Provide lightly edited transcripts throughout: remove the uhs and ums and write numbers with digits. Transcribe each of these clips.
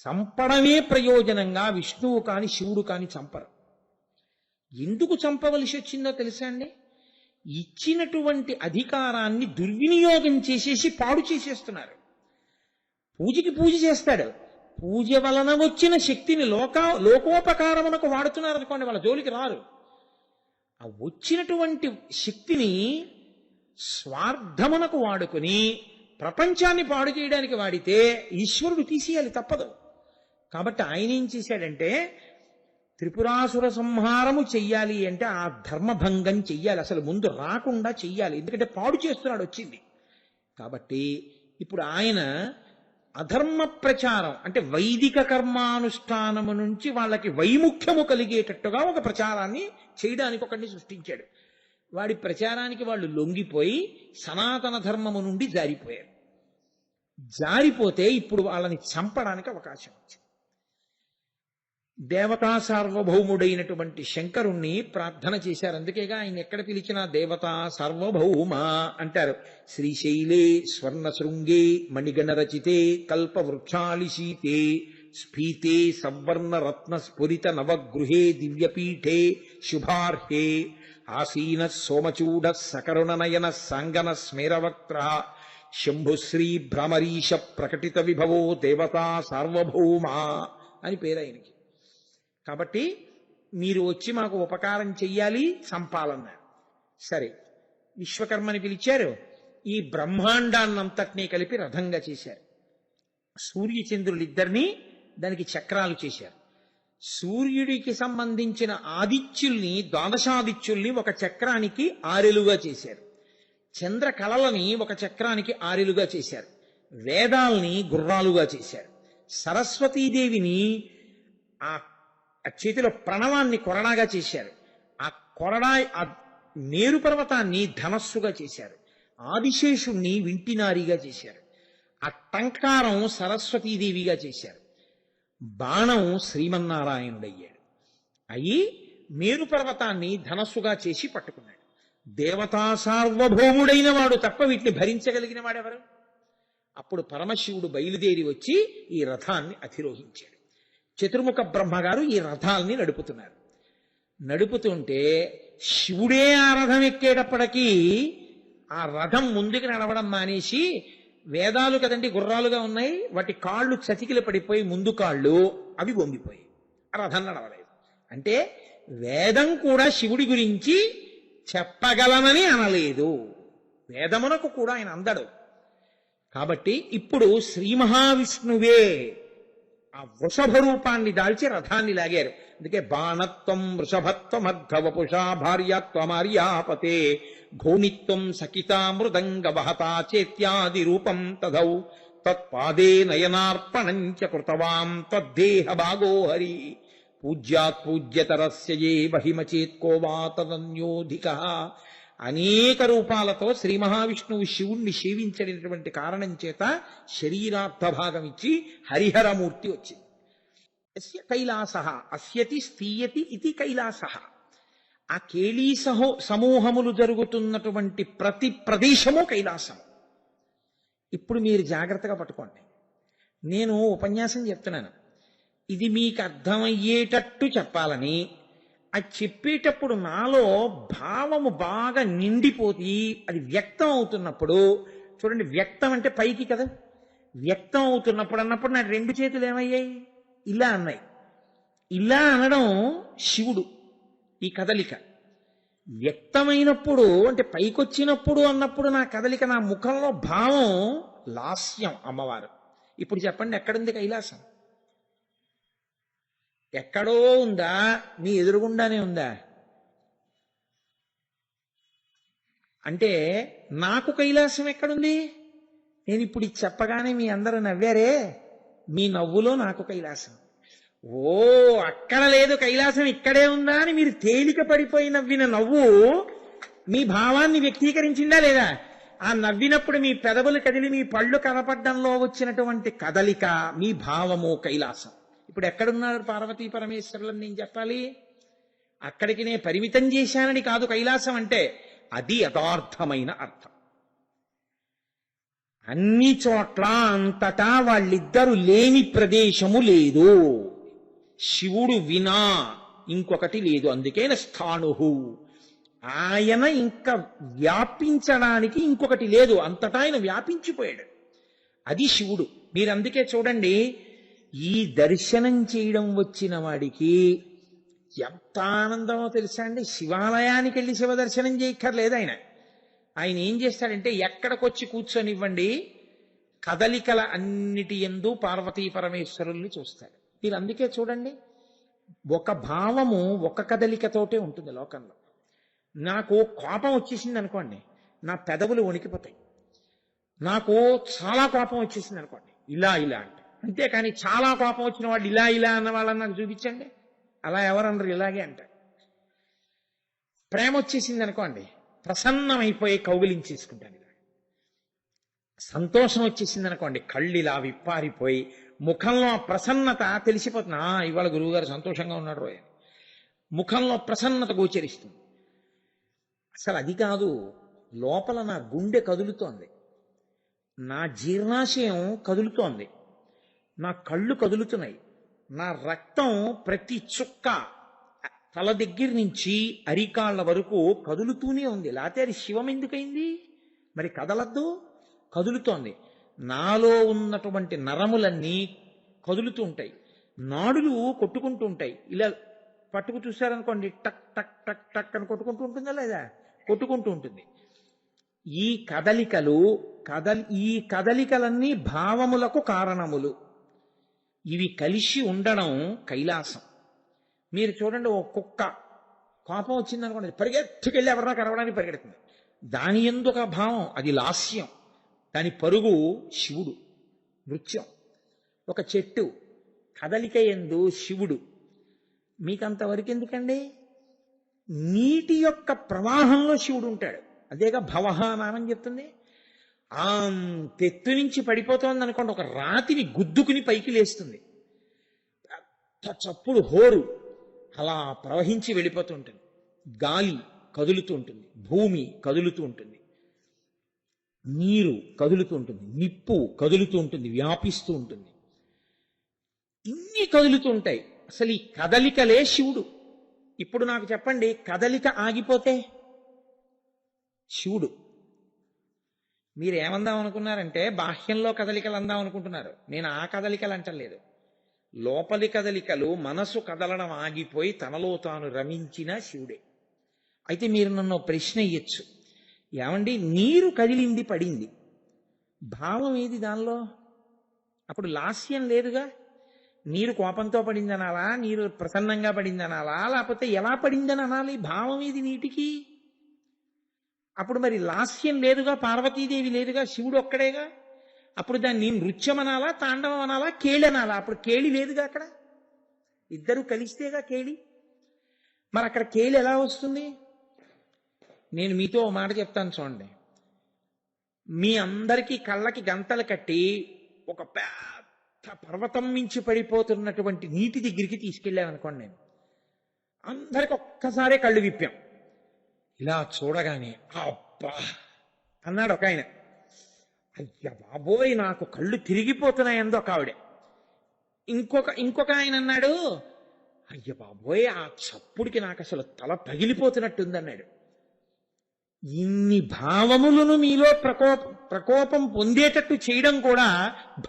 చంపడమే ప్రయోజనంగా విష్ణువు కాని శివుడు కాని చంపరు. ఎందుకు చంపవలసి వచ్చిందో తెలుసా అండి? ఇచ్చినటువంటి అధికారాన్ని దుర్వినియోగం చేసేసి పాడు చేసేస్తున్నారు. పూజకి పూజ చేస్తాడు, పూజ వలన వచ్చిన శక్తిని లోకోపకారమునకు వాడుతున్నారు అనుకోండి, వాళ్ళ జోలికి రారు. ఆ వచ్చినటువంటి శక్తిని స్వార్థమునకు వాడుకుని ప్రపంచాన్ని పాడు చేయడానికి వాడితే ఈశ్వరుడు తీసేయాలి, తప్పదు. కాబట్టి ఆయన ఏం చేశాడంటే, త్రిపురాసుర సంహారము చెయ్యాలి అంటే ఆ ధర్మభంగం చెయ్యాలి, అసలు ముందు రాకుండా చెయ్యాలి. ఎందుకంటే పాడు చేస్తున్నాడు వచ్చింది. కాబట్టి ఇప్పుడు ఆయన అధర్మ ప్రచారం అంటే వైదిక కర్మానుష్ఠానము నుంచి వాళ్ళకి వైముఖ్యము కలిగేటట్టుగా ఒక ప్రచారాన్ని చేయడానికి ఒకరిని సృష్టించాడు. వాడి ప్రచారానికి వాళ్ళు లొంగిపోయి సనాతన ధర్మము నుండి జారిపోయారు. జారిపోతే ఇప్పుడు వాళ్ళని చంపడానికి అవకాశం వచ్చింది. దేవతా సార్వభౌముడైనటువంటి శంకరుణ్ణి ప్రార్థన చేశారు. అందుకేగా ఆయన ఎక్కడ పిలిచినా దేవతా సార్వభౌమ అంటారు. శ్రీశైలే స్వర్ణ శృంగే మణిగణ రచితే కల్పవృక్షాలిశీతే స్ఫీతే సవర్ణ రత్న స్ఫురిత నవగృహే దివ్యపీఠే శుభార్హే ఆసీన సోమచూడ సకరుణ నయన సాంగన స్మేరవక్త్ర శంభుశ్రీ భ్రమరీశ ప్రకటిత విభవో దేవతా సార్వభౌమ అని పేరు ఆయనకి. కాబట్టి మీరు వచ్చి మాకు ఉపకారం చెయ్యాలి, చంపాలన్నారు. సరే, విశ్వకర్మని పిలిచారు. ఈ బ్రహ్మాండాన్నంతటినీ కలిపి రథంగా చేశారు. సూర్యచంద్రులిద్దరినీ దానికి చక్రాలు చేశారు. సూర్యుడికి సంబంధించిన ఆదిత్యుల్ని, ద్వాదశాదిత్యుల్ని ఒక చక్రానికి ఆరెలుగా చేశారు. చంద్ర కళలని ఒక చక్రానికి ఆరెలుగా చేశారు. వేదాల్ని గుర్రాలుగా చేశారు. సరస్వతీదేవిని ఆ చేతిలో ప్రణవాన్ని కొరడాగా చేశారు. ఆ కొరడా ఆ మేరు పర్వతాన్ని ధనస్సుగా చేశారు. ఆదిశేషుణ్ణి వింటినారిగా చేశారు. ఆ టంకారం సరస్వతీదేవిగా చేశారు. బాణం శ్రీమన్నారాయణుడయ్యాడు. అయి మేరు పర్వతాన్ని ధనస్సుగా చేసి పట్టుకున్నాడు. దేవతా సార్వభౌముడైన వాడు తప్ప వీటిని భరించగలిగిన వాడెవరు? అప్పుడు పరమశివుడు బయలుదేరి వచ్చి ఈ రథాన్ని అధిరోహించాడు. చతుర్ముఖ బ్రహ్మగారు ఈ రథాల్ని నడుపుతున్నారు. నడుపుతుంటే శివుడే ఆ రథం ఎక్కేటప్పటికీ ఆ రథం ముందుకు నడవడం మానేసి, వేదాలు కదండి గుర్రాలుగా ఉన్నాయి, వాటి కాళ్ళు చతికిలు పడిపోయి ముందు కాళ్ళు అవి వంగిపోయి ఆ రథం నడవలేదు. అంటే వేదం కూడా శివుడి గురించి చెప్పగలనని అనలేదు. వేదమునకు కూడా ఆయన అందడు. కాబట్టి ఇప్పుడు శ్రీ మహావిష్ణువే ఆ వృషభ రూపాన్ని దాల్చి రథాన్ని లాగారు. అందుకే బాణత్వం వృషభత్వమర్ధవపుషా భార్యాత్వమార్యాపతే ఘోణిత్వం సకితా మృదంగ వహతా చేత్యాది రూపం తదౌ తత్పాదే నయనార్పణంచ కృతవాం తద్దేహ భాగో హరి పూజ్యాత్ పూజ్యతరస్య ఏ మహిమచేత్కో వా తదన్యోధిక. అనేక రూపాలతో శ్రీ మహావిష్ణువు శివుణ్ణి సేవించడినటువంటి కారణం చేత శరీరార్థ భాగం ఇచ్చి హరిహరమూర్తి వచ్చింది. అస్య కైలాస అస్యతి స్థీయతి ఇది కైలాస. ఆ కేళీ సమూహములు జరుగుతున్నటువంటి ప్రతి ప్రదేశము కైలాసము. ఇప్పుడు మీరు జాగ్రత్తగా పట్టుకోండి. నేను ఉపన్యాసం చెప్తున్నాను, ఇది మీకు అర్థమయ్యేటట్టు చెప్పాలని. అది చెప్పేటప్పుడు నాలో భావము బాగా నిండిపోయి అది వ్యక్తం అవుతున్నప్పుడు, చూడండి, వ్యక్తం అంటే పైకి కదా, వ్యక్తం అవుతున్నప్పుడు అన్నప్పుడు నా రెండు చేతులు ఏమయ్యాయి? ఇలా అన్నాయి. ఇలా అనడం శివుడు. ఈ కదలిక వ్యక్తమైనప్పుడు అంటే పైకొచ్చినప్పుడు అన్నప్పుడు నా కదలిక, నా ముఖంలో భావం లాస్యం అమ్మవారు. ఇప్పుడు చెప్పండి, ఎక్కడుంది కైలాసం? ఎక్కడో ఉందా? మీ ఎదురుగుండానే ఉందా? అంటే నాకు కైలాసం ఎక్కడుంది? నేను ఇప్పుడు ఇది చెప్పగానే మీ అందరూ నవ్వారే, మీ నవ్వులో నాకు కైలాసం. ఓ, అక్కడ లేదు కైలాసం, ఇక్కడే ఉందా అని మీరు తేలిక పడిపోయి నవ్విన నవ్వు మీ భావాన్ని వ్యక్తీకరించిందా లేదా? ఆ నవ్వినప్పుడు మీ పెదవులు కదిలి మీ పళ్ళు కనపడ్డంలో వచ్చినటువంటి కదలిక మీ భావము కైలాసం. ఇప్పుడు ఎక్కడున్నారు పార్వతీ పరమేశ్వరులని నేను చెప్పాలి? అక్కడికి నేను పరిమితం చేశానని కాదు కైలాసం అంటే, అది యథార్థమైన అర్థం. అన్ని చోట్ల అంతటా వాళ్ళిద్దరు లేని ప్రదేశము లేదు. శివుడు వినా ఇంకొకటి లేదు. అందుకైన స్థాణుహు, ఆయన ఇంకా వ్యాపించడానికి ఇంకొకటి లేదు. అంతటా ఆయన వ్యాపించిపోయాడు. అది శివుడు. మీరు అందుకే చూడండి, ఈ దర్శనం చేయడం వచ్చిన వాడికి ఎంత ఆనందమో తెలుసా అండి. శివాలయానికి వెళ్ళి శివ దర్శనం చేయక్కర్లేదు ఆయన. ఆయన ఏం చేస్తాడంటే, ఎక్కడికొచ్చి కూర్చొనివ్వండి, కదలికల అన్నిటి యందు పార్వతీ పరమేశ్వరుల్ని చూస్తాడు. మీరు అందుకే చూడండి, ఒక భావము ఒక కదలికతోటే ఉంటుంది లోకంలో. నాకు కోపం వచ్చేసింది అనుకోండి, నా పెదవులు వణికిపోతాయి. నాకు చాలా కోపం వచ్చేసింది అనుకోండి, ఇలా ఇలా అంటే. అంతేకాని చాలా కోపం వచ్చిన వాళ్ళు ఇలా ఇలా అన్న వాళ్ళని నాకు చూపించండి, అలా ఎవరన్నారు, ఇలాగే అంటారు. ప్రేమ వచ్చేసింది అనుకోండి, ప్రసన్నమైపోయి కౌగిలించేసుకుంటాను. ఇలా సంతోషం వచ్చేసింది అనుకోండి, కళ్ళు ఇలా విప్పారిపోయి ముఖంలో ప్రసన్నత తెలిసిపోతుంది. ఇవాళ గురువుగారు సంతోషంగా ఉన్నాడు రోయ్, ముఖంలో ప్రసన్నత గోచరిస్తుంది. అసలు అది కాదు, లోపల నా గుండె కదులుతోంది, నా జీర్ణాశయం కదులుతోంది, నా కళ్ళు కదులుతున్నాయి, నా రక్తం ప్రతి చుక్క తల దగ్గర నుంచి అరికాళ్ల వరకు కదులుతూనే ఉంది. లేకపోతే అది శివం ఎందుకైంది? మరి కదలద్దు, కదులుతోంది. నాలో ఉన్నటువంటి నరములన్నీ కదులుతూ ఉంటాయి, నాడులు కొట్టుకుంటూ ఉంటాయి. ఇలా పట్టుకు చూశారనుకోండి, టక్ టక్ టక్ టక్ అని కొట్టుకుంటూ ఉంటుందా లేదా? కొట్టుకుంటూ ఉంటుంది. ఈ కదలికలన్నీ భావములకు కారణములు. ఇవి కలిసి ఉండడం కైలాసం. మీరు చూడండి, ఓ కుక్క కోపం వచ్చిందనుకోండి, పరిగెత్తుకెళ్ళి ఎవరన్నా కరవడానికి పరిగెడుతుంది. దాని యందు ఒక భావం, అది లాస్యం. దాని పరుగు శివుడు, నృత్యం. ఒక చెట్టు కదలిక యందు శివుడు. మీకంతవరకు ఎందుకండి? నీటి యొక్క ప్రవాహంలో శివుడు ఉంటాడు. అదేగా భవహ నామని చెప్తుంది. ఆ తెత్తు నుంచి పడిపోతోంది అనుకోండి, ఒక రాతిని గుద్దుకుని పైకి లేస్తుంది, పెద్ద చప్పుడు హోరు అలా ప్రవహించి వెళ్ళిపోతూ ఉంటుంది. గాలి కదులుతూ ఉంటుంది, భూమి కదులుతూ ఉంటుంది, నీరు కదులుతూ ఉంటుంది, నిప్పు కదులుతూ ఉంటుంది, వ్యాపిస్తూ ఉంటుంది. ఇన్ని కదులుతూ ఉంటాయి. అసలు ఈ కదలికలే శివుడు. ఇప్పుడు నాకు చెప్పండి, కదలిక ఆగిపోతే శివుడు. మీరు ఏమందాం అనుకున్నారంటే, బాహ్యంలో కదలికలు అందాం అనుకుంటున్నారు. నేను ఆ కదలికలు అంటలేదు. లోపలి కదలికలు, మనసు కదలడం ఆగిపోయి తనలో తాను రమించిన శివుడే. అయితే మీరు నన్ను ప్రశ్న ఇయ్యొచ్చు, ఏమండి నీరు కదిలింది పడింది, భావం ఏది దానిలో? అప్పుడు లాస్యం లేదుగా. నీరు కోపంతో పడింది అనాలా, నీరు ప్రసన్నంగా పడింది అనాలా, లేకపోతే ఎలా పడిందని అనాలి? భావం ఏది నీటికి? అప్పుడు మరి లాస్యం లేదుగా, పార్వతీదేవి లేదుగా, శివుడు ఒక్కడేగా. అప్పుడు దాన్ని నృత్యం అనాలా, తాండవం అనాలా, కేళి అనాలా? అప్పుడు కేళి లేదుగా అక్కడ, ఇద్దరు కలిస్తేగా కేళి. మరి అక్కడ కేళి ఎలా వస్తుంది? నేను మీతో ఓ మాట చెప్తాను చూడండి. మీ అందరికీ కళ్ళకి గంతలు కట్టి ఒక పెద్ద పర్వతం మించి పడిపోతున్నటువంటి నీటి దగ్గరికి తీసుకెళ్ళామనుకోండి, నేను అందరికి ఒక్కసారే కళ్ళు విప్పాం. ఇలా చూడగానే అబ్బా అన్నాడు ఒక ఆయన. అయ్య బాబోయ్, నాకు కళ్ళు తిరిగిపోతున్నాయందో ఒక ఆవిడ. ఇంకొక ఆయన అన్నాడు, అయ్య బాబోయ్, ఆ చప్పుడికి నాకు అసలు తల పగిలిపోతున్నట్టుంది అన్నాడు. ఇన్ని భావములను మీలో ప్రకోపం పొందేటట్టు చేయడం కూడా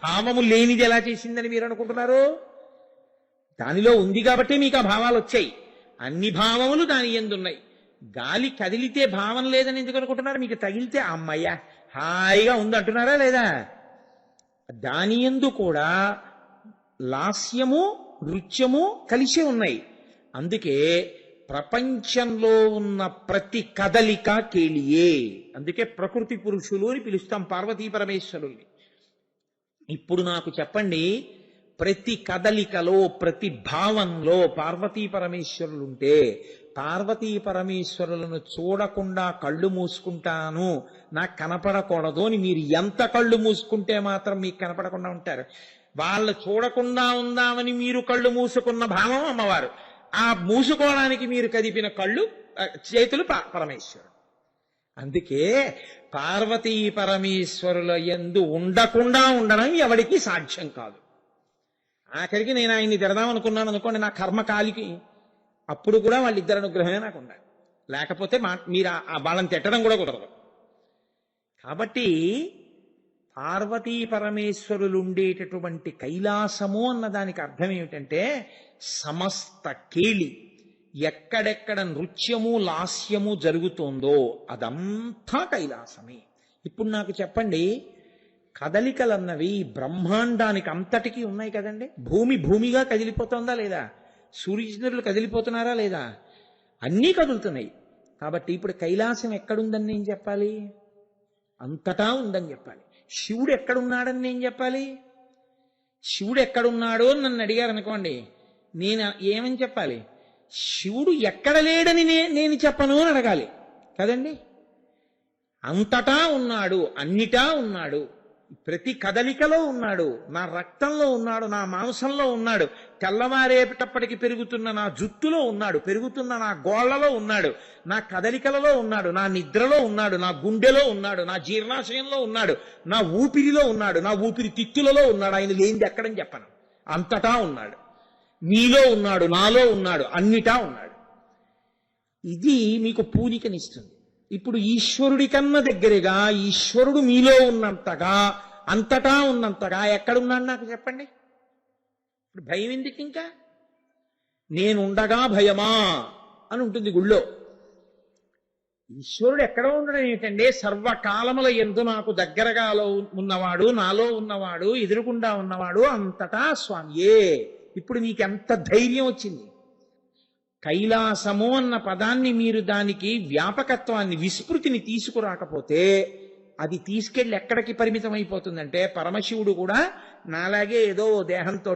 భావము లేనిది ఎలా చేసిందని మీరు అనుకుంటున్నారు? దానిలో ఉంది కాబట్టి మీకు ఆ భావాలు వచ్చాయి. అన్ని భావములు దాని యందున్నాయి. గాలి కదిలితే భావం లేదని ఎందుకు అనుకుంటున్నారు? మీకు తగిలితే అమ్మయ్య హాయిగా ఉంది అంటున్నారా లేదా? దాని యందు కూడా లాస్యము నృత్యము కలిసే ఉన్నాయి. అందుకే ప్రపంచంలో ఉన్న ప్రతి కదలిక కేళియే. అందుకే ప్రకృతి పురుషులు అని పిలుస్తాం పార్వతీ పరమేశ్వరుల్ని. ఇప్పుడు నాకు చెప్పండి, ప్రతి కదలికలో ప్రతి భావంలో పార్వతీ పరమేశ్వరులుంటే, పార్వతీ పరమేశ్వరులను చూడకుండా కళ్ళు మూసుకుంటాను, నాకు కనపడకూడదు అని మీరు ఎంత కళ్ళు మూసుకుంటే మాత్రం మీకు కనపడకుండా ఉంటారు? వాళ్ళు చూడకుండా ఉందామని మీరు కళ్ళు మూసుకున్న భావం అమ్మవారు. ఆ మూసుకోవడానికి మీరు కదిపిన కళ్ళు చేతులు పరమేశ్వరుడు. అందుకే పార్వతీ పరమేశ్వరుల యందు ఉండకుండా ఉండడం ఎవడికి సాధ్యం కాదు. ఆఖరికి నేను ఆయన్ని తిడదాం అనుకున్నాను అనుకోండి, నా కర్మ కాలికి, అప్పుడు కూడా వాళ్ళిద్దరు అనుగ్రహమే నాకు ఉండాలి. లేకపోతే మీరు వాళ్ళని తిట్టడం కూడా కుదరదు. కాబట్టి పార్వతీ పరమేశ్వరులు ఉండేటటువంటి కైలాసము అన్న దానికి అర్థం ఏమిటంటే సమస్త కేళి, ఎక్కడెక్కడ నృత్యము లాస్యము జరుగుతోందో అదంతా కైలాసమే. ఇప్పుడు నాకు చెప్పండి, కదలికలన్నవి బ్రహ్మాండానికి అంతటికీ ఉన్నాయి కదండి. భూమిగా కదిలిపోతుందా లేదా? సూర్యచంద్రులు కదిలిపోతున్నారా లేదా? అన్నీ కదులుతున్నాయి. కాబట్టి ఇప్పుడు కైలాసం ఎక్కడుందని నేను చెప్పాలి? అంతటా ఉందని చెప్పాలి. శివుడు ఎక్కడున్నాడని నేను చెప్పాలి? శివుడు ఎక్కడున్నాడో నన్ను అడిగారు అనుకోండి, నేను ఏమని చెప్పాలి? శివుడు ఎక్కడ లేడని నేను చెప్పను అని అడగాలి కదండి. అంతటా ఉన్నాడు, అన్నిటా ఉన్నాడు, ప్రతి కదలికలో ఉన్నాడు, నా రక్తంలో ఉన్నాడు, నా మాంసంలో ఉన్నాడు, తెల్లవారేటప్పటికి పెరుగుతున్న నా జుట్టులో ఉన్నాడు, పెరుగుతున్న నా గోళ్లలో ఉన్నాడు, నా కదలికలలో ఉన్నాడు, నా నిద్రలో ఉన్నాడు, నా గుండెలో ఉన్నాడు, నా జీర్ణాశయంలో ఉన్నాడు, నా ఊపిరిలో ఉన్నాడు, నా ఊపిరి తిత్తులలో ఉన్నాడు. ఆయన లేనిది ఎక్కడని చెప్పను. అంతటా ఉన్నాడు, మీలో ఉన్నాడు, నాలో ఉన్నాడు, అన్నిటా ఉన్నాడు. ఇది మీకు పూనికనిస్తుంది. ఇప్పుడు ఈశ్వరుడి కన్నా దగ్గరగా ఈశ్వరుడు మీలో ఉన్నంతగా, అంతటా ఉన్నంతగా ఎక్కడున్నాడు నాకు చెప్పండి. ఇప్పుడు భయం ఎందుకు? ఇంకా నేనుండగా భయమా అని ఉంటుంది గుళ్ళో. ఈశ్వరుడు ఎక్కడ ఉండడం ఏమిటండి? సర్వకాలముల యందు నాకు దగ్గరగా ఉన్నవాడు, నాలో ఉన్నవాడు, ఎదురుగుండా ఉన్నవాడు, అంతటా స్వామియే. ఇప్పుడు నీకెంత ధైర్యం వచ్చింది? కైలాసము అన్న పదాన్ని మీరు దానికి వ్యాపకత్వాన్ని, విస్మృతిని తీసుకురాకపోతే అది తీసుకెళ్లి ఎక్కడికి పరిమితం అయిపోతుందంటే, పరమశివుడు కూడా నాలాగే ఏదో దేహంతో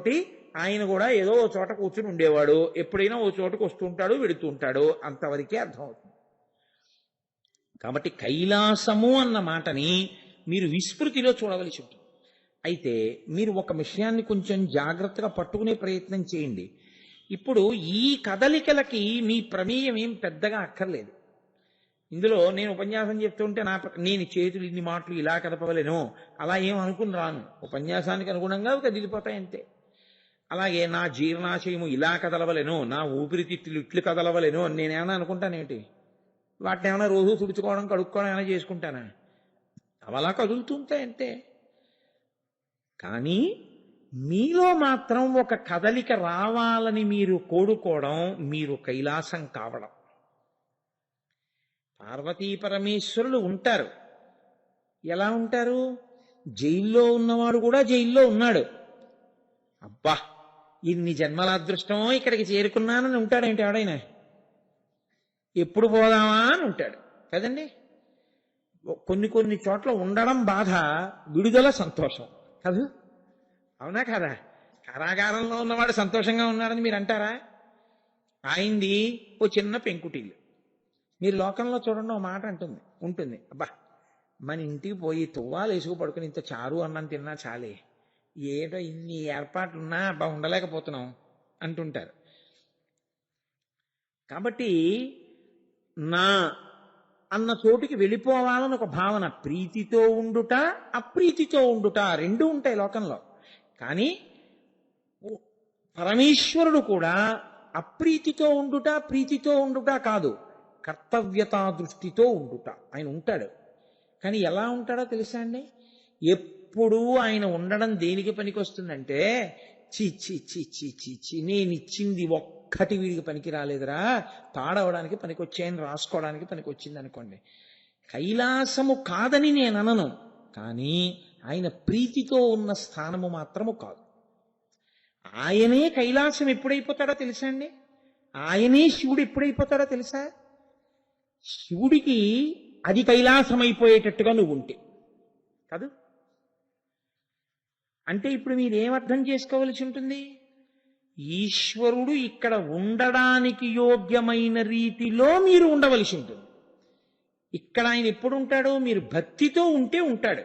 ఆయన కూడా ఏదో ఓ చోట కూర్చుని ఉండేవాడు, ఎప్పుడైనా ఓ చోటకు వస్తుంటాడు, వెడుతూ ఉంటాడు, అంతవరకే అర్థమవుతుంది. కాబట్టి కైలాసము అన్న మాటని మీరు విస్మృతిలో చూడవలసి ఉంటుంది. అయితే మీరు ఒక విషయాన్ని కొంచెం జాగ్రత్తగా పట్టుకునే ప్రయత్నం చేయండి. ఇప్పుడు ఈ కదలికలకి మీ ప్రమేయం ఏం పెద్దగా అక్కర్లేదు. ఇందులో నేను ఉపన్యాసం చెప్తుంటే నేను చేతులు ఇన్ని మాటలు ఇలా కదపవలేను అలా ఏం అనుకుని రాను. ఉపన్యాసానికి అనుగుణంగా కదిలిపోతాయి అంతే. అలాగే నా జీర్ణాశయము ఇలా కదలవలేను, నా ఊపిరితిత్తులు ఇట్లు కదలవలేను అని నేనేమైనా అనుకుంటానేమిటి? వాటిని ఏమైనా రోజు తుడుచుకోవడం, కడుక్కోవడం ఏమైనా చేసుకుంటానా? అవలా కదులుతుంటాయి అంతే. కానీ మీలో మాత్రం ఒక కదలిక రావాలని మీరు కోరుకోవడం మీరు కైలాసం కావడం. పార్వతీ పరమేశ్వరులు ఉంటారు. ఎలా ఉంటారు? జైల్లో ఉన్నవాడు కూడా జైల్లో ఉన్నాడు. అబ్బా, ఇన్ని జన్మల అదృష్టమో ఇక్కడికి చేరుకున్నానని ఉంటాడేంటి ఎవడైనా? ఎప్పుడు పోదామా అని ఉంటాడు కదండి. కొన్ని చోట్ల ఉండడం బాధ, విడుదల సంతోషం కాదు. అవునా కదా? కారాగారంలో ఉన్నవాడు సంతోషంగా ఉన్నాడని మీరు అంటారా? ఆయనది ఓ చిన్న పెంకుటిల్లు. మీరు లోకంలో చూడండి, ఓ మాట ఉంటుంది, అబ్బా మన ఇంటికి పోయి తువ్వాలు వేసుకు పడుకుని ఇంత చారు అన్నం తిన్నా చాలే, ఏటో ఇన్ని ఏర్పాట్లున్నా అబ్బా ఉండలేకపోతున్నాం అంటుంటారు. కాబట్టి నా అన్న చోటుకి వెళ్ళిపోవాలని ఒక భావన, ప్రీతితో ఉండుట, అప్రీతితో ఉండుట రెండూ ఉంటాయి లోకంలో. కానీ పరమేశ్వరుడు కూడా అప్రీతితో ఉండుట, ప్రీతితో ఉండుట కాదు, కర్తవ్యతా దృష్టితో ఉండుట ఆయన ఉంటాడు. కానీ ఎలా ఉంటాడో తెలుసా అండి? ఎప్పుడూ ఆయన ఉండడం దేనికి పనికి వస్తుందంటే, చి నేనిచ్చింది ఒక్కటి వీడికి పనికి రాలేదురా, పాడవడానికి పనికొచ్చాయని రాసుకోవడానికి పనికి వచ్చింది అనుకోండి. కైలాసము కాదని నేను అనను, కానీ ఆయన ప్రీతితో ఉన్న స్థానము మాత్రము కాదు. ఆయనే కైలాసం ఎప్పుడైపోతాడో తెలుసా అండి? ఆయనే శివుడు ఎప్పుడైపోతాడో తెలుసా? శివుడికి అది కైలాసం అయిపోయేటట్టుగా నువ్వు ఉంటే కాదు. అంటే ఇప్పుడు మీరేమర్థం చేసుకోవలసి ఉంటుంది? ఈశ్వరుడు ఇక్కడ ఉండడానికి యోగ్యమైన రీతిలో మీరు ఉండవలసి ఉంటుంది. ఇక్కడ ఆయన ఎప్పుడు ఉంటాడు? మీరు భక్తితో ఉంటే ఉంటాడు,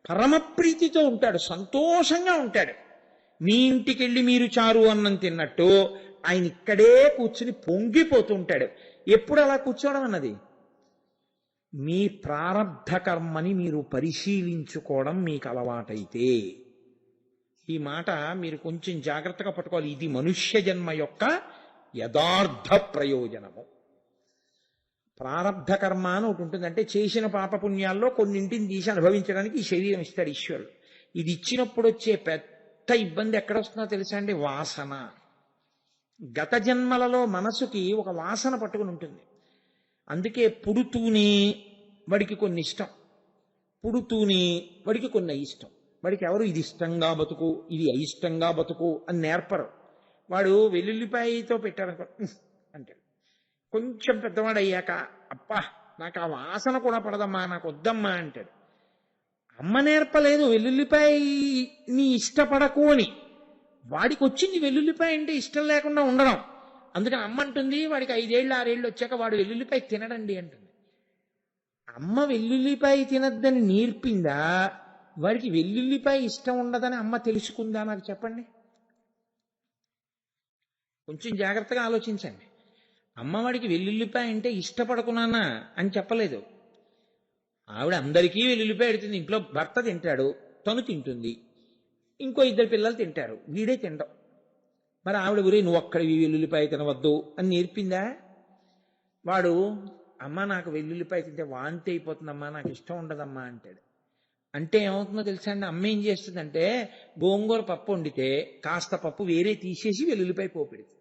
పరమప్రీతితో ఉంటాడు, సంతోషంగా ఉంటాడు. మీ ఇంటికి వెళ్ళి మీరు చారు అన్నం తిన్నట్టు ఆయన ఇక్కడే కూర్చుని పొంగిపోతూ ఉంటాడు. ఎప్పుడు అలా కూర్చోవడం అన్నది? మీ ప్రారబ్ధ కర్మని మీరు పరిశీలించుకోవడం మీకు అలవాటైతే, ఈ మాట మీరు కొంచెం జాగ్రత్తగా పట్టుకోవాలి, ఇది మనుష్య జన్మ యొక్క యథార్థ ప్రయోజనము. ప్రారబ్ధ కర్మ అని ఒకటి ఉంటుంది. అంటే చేసిన పాపపుణ్యాల్లో కొన్నింటిని తీసి అనుభవించడానికి ఈ శరీరం ఇస్తాడు ఈశ్వరుడు. ఇది ఇచ్చినప్పుడు వచ్చే పెద్ద ఇబ్బంది ఎక్కడ వస్తుందో తెలుసా అండి? వాసన. గత జన్మలలో మనసుకి ఒక వాసన పట్టుకుని ఉంటుంది. అందుకే పుడుతూనే వాడికి కొన్ని ఇష్టం, పుడుతూనే వాడికి కొన్ని అయిష్టం. వాడికి ఎవరు ఇది ఇష్టంగా బతుకు, ఇది అయిష్టంగా బతుకు అని నేర్పరు. వాడు వెల్లుల్లిపాయతో పెట్టారనుకో అంటాడు. కొంచెం పెద్దవాడు అయ్యాక అబ్బా నాకు ఆ వాసన కూడా పడదమ్మా, నాకు వద్దమ్మా అంటాడు. అమ్మ నేర్పలేదు వెల్లుల్లిపాయని ఇష్టపడకు అని. వాడికి వచ్చింది వెల్లుల్లిపాయ అంటే ఇష్టం లేకుండా ఉండడం. అందుకని అమ్మ అంటుంది వాడికి 5 ఏళ్ళు 6 ఏళ్ళు వచ్చాక వాడు వెల్లుల్లిపాయ తినడండి అంటుంది. అమ్మ వెల్లుల్లిపాయ తినద్దని నేర్పిందా, వాడికి వెల్లుల్లిపాయ ఇష్టం ఉండదని అమ్మ తెలుసుకుందా? నాకు చెప్పండి. కొంచెం జాగ్రత్తగా ఆలోచించండి. అమ్మవాడికి వెల్లుల్లిపాయ అంటే ఇష్టపడకున్నానా అని చెప్పలేదు. ఆవిడ అందరికీ వెల్లుల్లిపాయ పెడుతుంది. ఇంట్లో భర్త తింటాడు, తను తింటుంది, ఇంకో 2 పిల్లలు తింటారు, వీడే తింటాం. మరి ఆవిడ గురి నువ్వు ఒక్కడివి వెల్లుల్లిపాయ తినవద్దు అని నేర్పిందా? వాడు అమ్మ నాకు వెల్లుల్లిపాయ తింటే వాంతి అయిపోతుందమ్మా, నాకు ఇష్టం ఉండదమ్మా అంటాడు. అంటే ఏమవుతుందో తెలుసా అండి? అమ్మ ఏం చేస్తుందంటే గోంగూర పప్పు వండితే కాస్త పప్పు వేరే తీసేసి వెల్లుల్లిపాయ పోపు పెడుతుంది.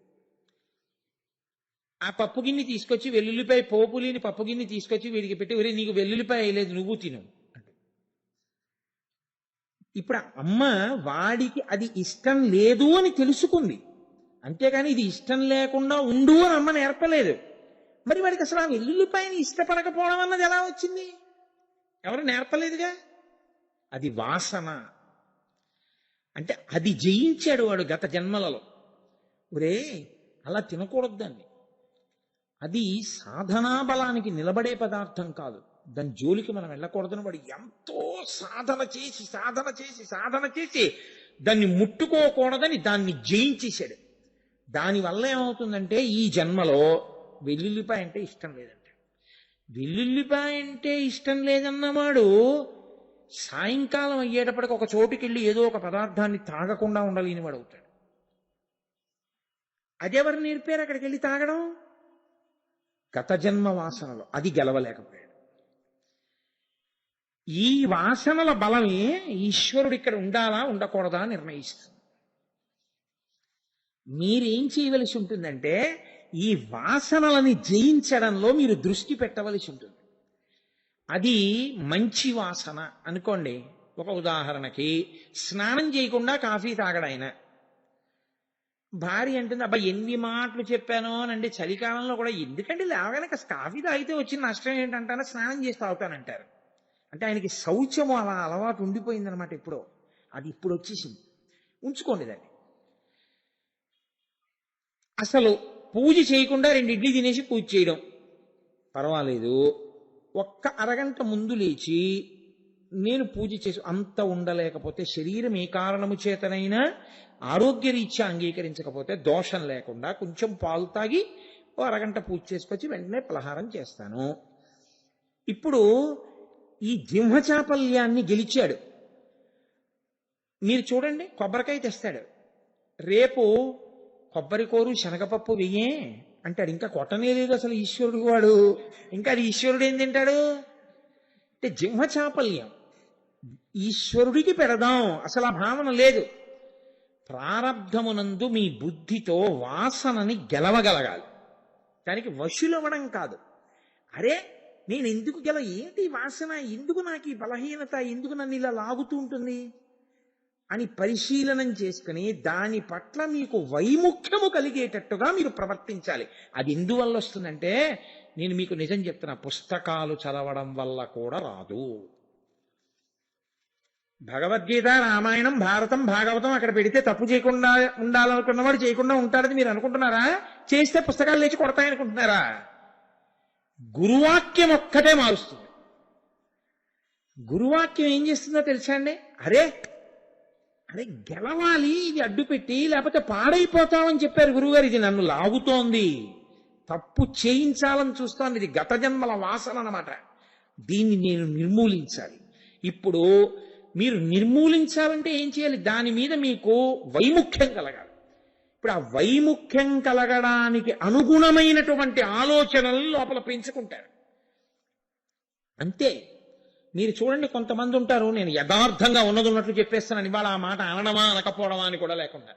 ఆ పప్పు గిన్నె తీసుకొచ్చి వెల్లుల్లిపాయ పోపు లేని పప్పు గిన్నె తీసుకొచ్చి వీడికి పెట్టి ఒరే నీకు వెల్లుల్లిపాయ వేయలేదు నువ్వు తిను అంటే. ఇప్పుడు అమ్మ వాడికి అది ఇష్టం లేదు అని తెలుసుకుంది, అంతేగాని ఇది ఇష్టం లేకుండా ఉండు అని అమ్మ నేర్పలేదు. మరి వాడికి అసలు ఆ వెల్లుల్లిపాయని ఇష్టపడకపోవడం అన్నది ఎలా వచ్చింది? ఎవరు నేర్పలేదుగా. అది వాసన. అంటే అది జయించాడు వాడు గత జన్మలలో. ఒరే అలా తినకూడదు దాన్ని, అది సాధనా బలానికి నిలబడే పదార్థం కాదు, దాని జోలికి మనం వెళ్ళకూడదని వాడు ఎంతో సాధన చేసి సాధన చేసి సాధన చేసి దాన్ని ముట్టుకోకూడదని దాన్ని జయించేశాడు. దానివల్ల ఏమవుతుందంటే ఈ జన్మలో వెల్లుల్లిపాయ అంటే ఇష్టం లేదంటే, వెల్లుల్లిపాయ అంటే ఇష్టం లేదన్నవాడు సాయంకాలం అయ్యేటప్పటికి ఒక చోటుకి వెళ్ళి ఏదో ఒక పదార్థాన్ని తాగకుండా ఉండలేని వాడు అవుతాడు. అదెవరు నేర్పారు అక్కడికి వెళ్ళి తాగడం? గత జన్మ వాసనలు. అది గెలవలేకపోయాడు. ఈ వాసనల బలమే ఈశ్వరుడు ఇక్కడ ఉండాలా ఉండకూడదా నిర్ణయిస్తుంది. మీరేం చేయవలసి ఉంటుందంటే ఈ వాసనలని జయించడంలో మీరు దృష్టి పెట్టవలసి ఉంటుంది. అది మంచి వాసన అనుకోండి. ఒక ఉదాహరణకి స్నానం చేయకుండా కాఫీ తాగడాయన భార్య అంటుంది అబ్బా ఎన్ని మాటలు చెప్పానో అనండి, చలికాలంలో కూడా ఎందుకంటే లేవగానే కాఫీ తాగితే వచ్చిన నష్టం ఏంటంటారా, స్నానం చేసి తాగుతానంటారు. అంటే ఆయనకి శౌచము అలా అలవాటు ఉండిపోయిందనమాట. ఎప్పుడో అది ఇప్పుడు వచ్చేసింది. ఉంచుకోండి దాన్ని. అసలు పూజ చేయకుండా 2 ఇడ్లీ తినేసి పూజ చేయడం పర్వాలేదు. ఒక్క అరగంట ముందు లేచి నేను పూజ చేసి అంత ఉండలేకపోతే, శరీరం ఏ కారణము చేతనైనా ఆరోగ్యరీత్యా అంగీకరించకపోతే దోషం లేకుండా కొంచెం పాలు తాగి ఓ అరగంట పూజ చేసుకొచ్చి వెంటనే పలహారం చేస్తాను. ఇప్పుడు ఈ జిహ్వచాపల్యాన్ని గెలిచాడు. మీరు చూడండి, కొబ్బరికాయ తెస్తాడు, రేపు కొబ్బరి కోరు శనగపప్పు వెయ్యే అంటాడు. ఇంకా కొట్టనే లేదు అసలు ఈశ్వరుడు వాడు. ఇంకా అది ఈశ్వరుడు ఏం తింటాడు అంటే జిహ్వచాపల్యం. ఈశ్వరుడికి పెడదాం అసలు ఆ భావన లేదు. ప్రారబ్ధమునందు మీ బుద్ధితో వాసనని గెలవగలగాలి, దానికి వశులవ్వడం కాదు. అరే నేను ఎందుకు ఏంటి వాసన, ఎందుకు నాకు ఈ బలహీనత, ఎందుకు నన్ను ఇలా లాగుతూ ఉంటుంది అని పరిశీలనం చేసుకుని దాని పట్ల మీకు వైముఖ్యము కలిగేటట్టుగా మీరు ప్రవర్తించాలి. అది ఎందువల్ల వస్తుందంటే నేను మీకు నిజం చెప్తున్నా, పుస్తకాలు చదవడం వల్ల కూడా రాదు. భగవద్గీత, రామాయణం, భారతం, భాగవతం అక్కడ పెడితే తప్పు చేయకుండా ఉండాలనుకున్నవాడు చేయకుండా ఉంటాడని మీరు అనుకుంటున్నారా? చేస్తే పుస్తకాలు లేచి కొడతాయనుకుంటున్నారా? గురువాక్యం ఒక్కటే మారుస్తుంది. గురువాక్యం ఏం చేస్తుందో తెలుసా అండి? అరే అరే గెలవాలి, ఇది అడ్డు పెట్టి లేకపోతే పాడైపోతామని చెప్పారు గురువుగారు. ఇది నన్ను లాగుతోంది, తప్పు చేయించాలని చూస్తోంది, ఇది గత జన్మల వాసన అన్నమాట. దీన్ని నేను నిర్మూలించాలి. ఇప్పుడు మీరు నిర్మూలించాలంటే ఏం చేయాలి? దాని మీద మీకు వైముఖ్యం కలగాలి. ఇప్పుడు ఆ వైముఖ్యం కలగడానికి అనుగుణమైనటువంటి ఆలోచనలు లోపల పెంచుకుంటారు. అంతే. మీరు చూడండి, కొంతమంది ఉంటారు, నేను యథార్థంగా ఉన్నట్టు చెప్పేస్తానని ఇవాళ ఆ మాట అనడమా అనకపోవడమా అని కూడా లేకుండా,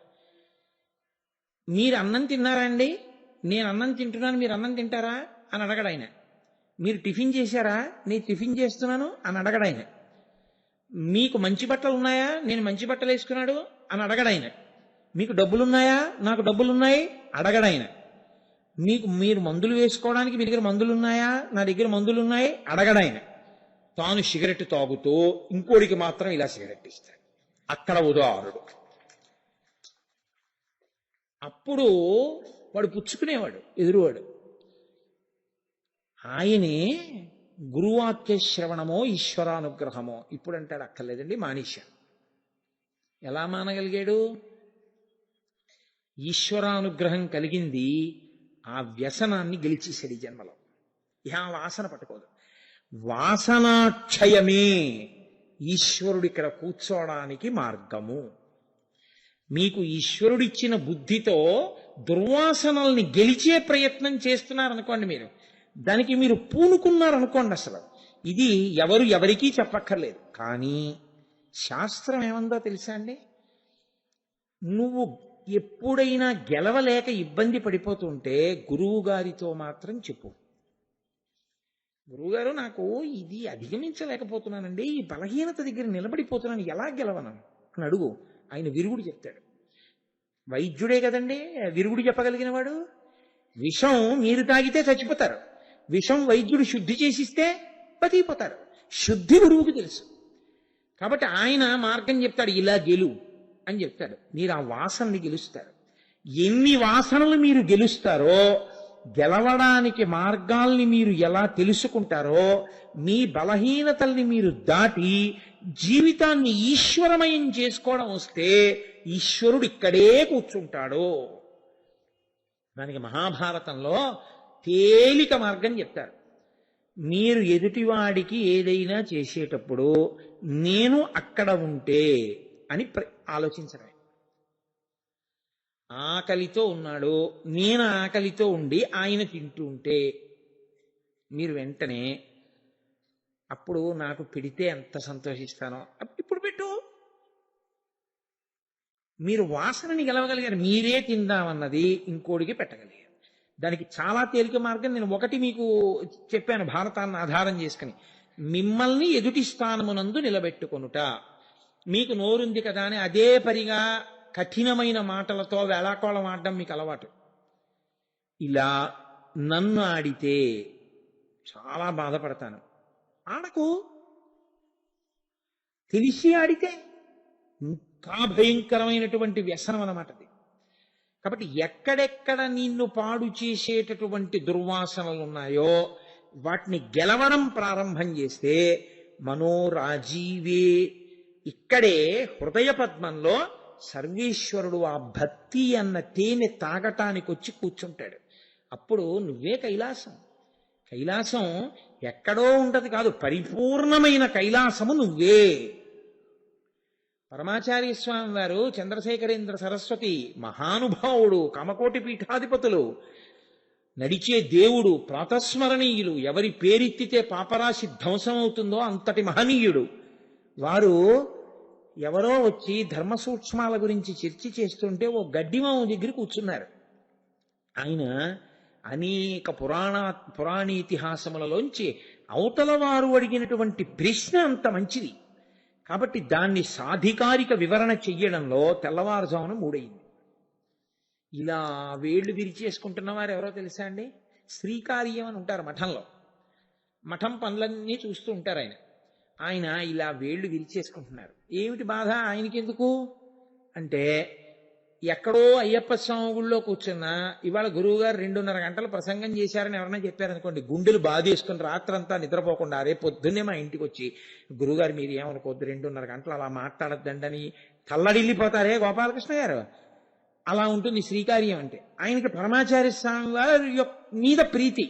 మీరు అన్నం తిన్నారా అండి, నేను అన్నం తింటున్నాను, మీరు అన్నం తింటారా అని అడగడు ఆయన. మీరు టిఫిన్ చేశారా, నేను టిఫిన్ చేస్తున్నాను అని అడగడు ఆయన. మీకు మంచి బట్టలు ఉన్నాయా, నేను మంచి బట్టలు వేసుకున్నాడు అని అడగడు ఆయన. మీకు డబ్బులున్నాయా, నాకు డబ్బులున్నాయి అడగడు ఆయన. మీరు మందులు వేసుకోవడానికి మీ దగ్గర మందులు ఉన్నాయా, నా దగ్గర మందులు ఉన్నాయి అడగడు ఆయన. తాను సిగరెట్ తాగుతూ ఇంకోడికి మాత్రం ఇలా సిగరెట్ ఇస్తాడు. అక్కడ ఉదాహరుడు. అప్పుడు వాడు పుచ్చుకునేవాడు ఎదురువాడు. ఆయనే గురువాక్య శ్రవణమో ఈశ్వరానుగ్రహమో. ఇప్పుడు అంటాడు అక్కర్లేదండి, మానేశాను. ఎలా మానగలిగాడు? ఈశ్వరానుగ్రహం కలిగింది, ఆ వ్యసనాన్ని గెలిచేశాడు ఈ జన్మలో. ఇహ వాసన పట్టుకోదు. వాసనాక్షయమే ఈశ్వరుడు ఇక్కడ కూర్చోవడానికి మార్గము. మీకు ఈశ్వరుడిచ్చిన బుద్ధితో దుర్వాసనల్ని గెలిచే ప్రయత్నం చేస్తున్నారనుకోండి, మీరు దానికి మీరు పూనుకున్నారనుకోండి, అసలు ఇది ఎవరికీ చెప్పక్కర్లేదు. కానీ శాస్త్రం ఏమందో తెలుసా అండి? నువ్వు ఎప్పుడైనా గెలవలేక ఇబ్బంది పడిపోతుంటే గురువు గారితో మాత్రం చెప్పు. గురువుగారు, నాకు ఇది అధిగమించలేకపోతున్నానండి, ఈ బలహీనత దగ్గర నిలబడిపోతున్నాను, ఎలా గెలవను అని అడుగు. ఆయన విరుగుడు చెప్తాడు. వైద్యుడే కదండి విరుగుడు చెప్పగలిగిన వాడు. విషం మీరు తాగితే చచ్చిపోతారు, విషం వైద్యుడు శుద్ధి చేసిస్తే బతికిపోతారు. శుద్ధి గురువుకి తెలుసు. కాబట్టి ఆయన మార్గం చెప్తాడు, ఇలా గెలు అని చెప్తాడు. మీరు ఆ వాసనని గెలుస్తారు. ఎన్ని వాసనలు మీరు గెలుస్తారో, గెలవడానికి మార్గాల్ని మీరు ఎలా తెలుసుకుంటారో, మీ బలహీనతల్ని మీరు దాటి జీవితాన్ని ఈశ్వరమయం చేసుకోవడం వస్తే ఈశ్వరుడు ఇక్కడే కూర్చుంటాడు. దానికి మహాభారతంలో తేలిక మార్గం చెప్తారు. మీరు ఎదుటివాడికి ఏదైనా చేసేటప్పుడు నేను అక్కడ ఉంటే అని ఆలోచించడమే. ఆకలితో ఉన్నాడు, నేను ఆకలితో ఉండి ఆయన తింటూ ఉంటే మీరు వెంటనే, అప్పుడు నాకు పెడితే ఎంత సంతోషిస్తానో, ఇప్పుడు పెట్టు. మీరు వాసనని గెలవగలిగారు, మీరే తిందామన్నది ఇంకోడికి పెట్టగలిగారు. దానికి చాలా తేలిక మార్గం నేను ఒకటి మీకు చెప్పాను, భారతాన్ని ఆధారం చేసుకుని. మిమ్మల్ని ఎదుటి స్థానమునందు నిలబెట్టుకొనుట. మీకు నోరుంది కదా అని అదే పరిగా కఠినమైన మాటలతో వేళాకోళం ఆడడం మీకు అలవాటు. ఇలా నన్ను ఆడితే చాలా బాధపడతాను. ఆడకు. తెలిసి ఆడితే ఇంకా భయంకరమైనటువంటి వ్యసనం అన్నమాట అది. కాబట్టి ఎక్కడెక్కడ నిన్ను పాడు చేసేటటువంటి దుర్వాసనలు ఉన్నాయో వాటిని గెలవడం ప్రారంభం చేస్తే మనోరాజీవే, ఇక్కడే హృదయ పద్మంలో సర్వేశ్వరుడు ఆ భక్తి అన్న తేనె తాగటానికి వచ్చి కూర్చుంటాడు. అప్పుడు నువ్వే కైలాసం. కైలాసం ఎక్కడో ఉంటది కాదు, పరిపూర్ణమైన కైలాసము నువ్వే. పరమాచార్య స్వామి వారు, చంద్రశేఖరేంద్ర సరస్వతి మహానుభావుడు, కామకోటి పీఠాధిపతులు, నడిచే దేవుడు, ప్రాతస్మరణీయులు, ఎవరి పేరెత్తితే పాపరాశి ధ్వంసం అవుతుందో అంతటి మహనీయుడు. వారు ఎవరో వచ్చి ధర్మ సూక్ష్మాల గురించి చర్చ చేస్తుంటే ఓ గడ్డిమాము దగ్గర కూర్చున్నారు. ఆయన అనేక పురాణీతిహాసములలోంచి అవతల వారు అడిగినటువంటి ప్రశ్న అంత మంచిది కాబట్టి దాన్ని సాధికారిక వివరణ చెయ్యడంలో తెల్లవారుజామున 3 అయింది. ఇలా వేళ్లు విరిచేసుకుంటున్న వారు ఎవరో తెలుసా అండి? శ్రీకార్యం అని ఉంటారు మఠంలో. మఠం పనులన్నీ చూస్తూ ఉంటారు ఆయన. ఆయన ఇలా వేళ్లు విరిచేసుకుంటున్నారు. ఏమిటి బాధ ఆయనకి ఎందుకు అంటే, ఎక్కడో అయ్యప్ప స్వామి గుళ్ళో కూర్చున్నా ఇవాళ గురువు గారు 2:30 గంటలు ప్రసంగం చేశారని ఎవరైనా చెప్పారనుకోండి, గుండెలు బాధేసుకుని రాత్రంతా నిద్రపోకుండా రేపు పొద్దున్నే మా ఇంటికి వచ్చి, గురువుగారు మీరు ఏమనుకోవద్దు 2:30 గంటలు అలా మాట్లాడద్దండని తల్లడిల్లిపోతారే గోపాలకృష్ణ గారు. అలా ఉంటుంది శ్రీకార్యం అంటే. ఆయనకి పరమాచార్య స్వామి వారి మీద ప్రీతి.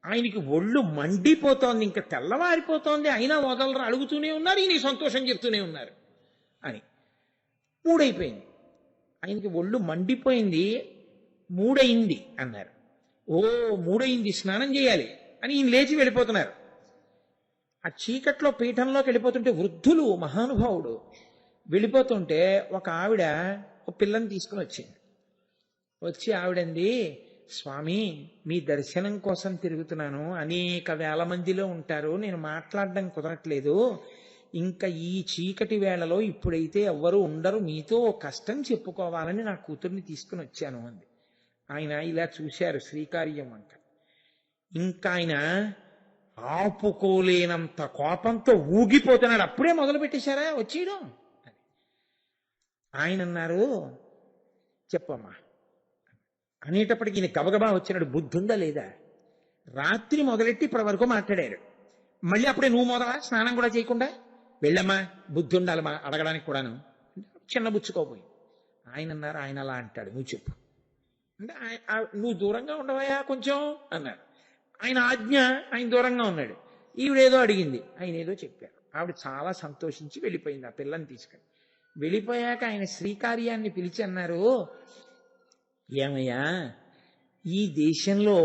ఆయనకి ఒళ్ళు మండిపోతోంది, ఇంకా తెల్లవారిపోతోంది, అయినా వదలరు, అడుగుతూనే ఉన్నారు, ఈయన సంతోషం చెప్తూనే ఉన్నారు అని. 3 అయిపోయింది. ఆయనకి ఒళ్ళు మండిపోయింది, 3 అయింది అన్నారు. ఓ 3 అయింది, స్నానం చేయాలి అని ఈయన లేచి వెళ్ళిపోతున్నారు. ఆ చీకట్లో పీఠంలోకి వెళ్ళిపోతుంటే వృద్ధులు, మహానుభావుడు వెళ్ళిపోతుంటే ఒక ఆవిడ ఒక పిల్లని తీసుకుని వచ్చింది. వచ్చి ఆవిడంది, స్వామి మీ దర్శనం కోసం తిరుగుతున్నాను, అనేక వేల మందిలో ఉంటారు, నేను మాట్లాడడం కుదరట్లేదు, ఇంకా ఈ చీకటి వేళలో ఇప్పుడైతే ఎవ్వరూ ఉండరు, మీతో కష్టం చెప్పుకోవాలని నా కూతుర్ని తీసుకుని వచ్చాను అంది. ఆయన ఇలా చూశారు శ్రీకార్యం వంక. ఇంకా ఆయన ఆపుకోలేనంత కోపంతో ఊగిపోతున్నాడు. అప్పుడే మొదలు పెట్టేశారా వచ్చేయడం అని. ఆయన అన్నారు, చెప్పమ్మా అనేటప్పటికి ఈయన గబగబా వచ్చినాడు. బుద్ధి ఉందా లేదా? రాత్రి మొదలెట్టి ఇప్పటి వరకు మాట్లాడారు, మళ్ళీ అప్పుడే నువ్వు మొదలా స్నానం కూడా చేయకుండా? వెళ్ళమ్మా, బుద్ధి ఉండాలమ్మా అడగడానికి కూడాను. చిన్న బుచ్చుకోపోయి ఆయన అన్నారు, ఆయన అలా అంటాడు, నువ్వు చెప్పు అంటే నువ్వు దూరంగా ఉండవయా కొంచెం అన్నారు. ఆయన ఆజ్ఞ, ఆయన దూరంగా ఉన్నాడు. ఈవిడేదో అడిగింది, ఆయన ఏదో చెప్పారు. ఆవిడ చాలా సంతోషించి వెళ్ళిపోయింది ఆ పిల్లని తీసుకొని. వెళ్ళిపోయాక ఆయన శ్రీకార్యాన్ని పిలిచి అన్నారు, ఏమయ్యా ఈ దేశంలో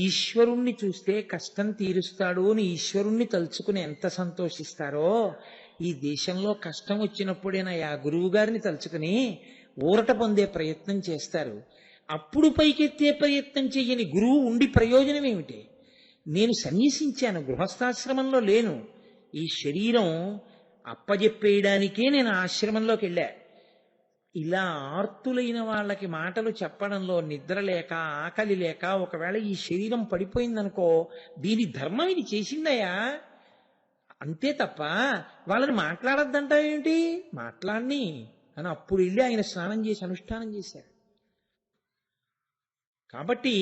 ఈశ్వరుణ్ణి చూస్తే కష్టం తీరుస్తాడు అని ఈశ్వరుణ్ణి తలుచుకుని ఎంత సంతోషిస్తారో, ఈ దేశంలో కష్టం వచ్చినప్పుడేనయ్యా గురువు గారిని తలుచుకుని ఊరట పొందే ప్రయత్నం చేస్తారు. అప్పుడు పైకెత్తే ప్రయత్నం చెయ్యని గురువు ఉండి ప్రయోజనం ఏమిటి? నేను సన్యసించాను, గృహస్థాశ్రమంలో లేను. ఈ శరీరం అప్పజెప్పేయడానికే నేను ఆశ్రమంలోకి వెళ్ళా. ఇలా ఆర్తులైన వాళ్ళకి మాటలు చెప్పడంలో నిద్ర లేక, ఆకలి లేక, ఒకవేళ ఈ శరీరం పడిపోయిందనుకో, దీని ధర్మం ఇది చేసిందయ్యా, అంతే తప్ప వాళ్ళని మాట్లాడద్దంటావేంటి? మాట్లాడిని అని అప్పుడు వెళ్ళి ఆయన స్నానం చేసి అనుష్ఠానం చేశారు. కాబట్టి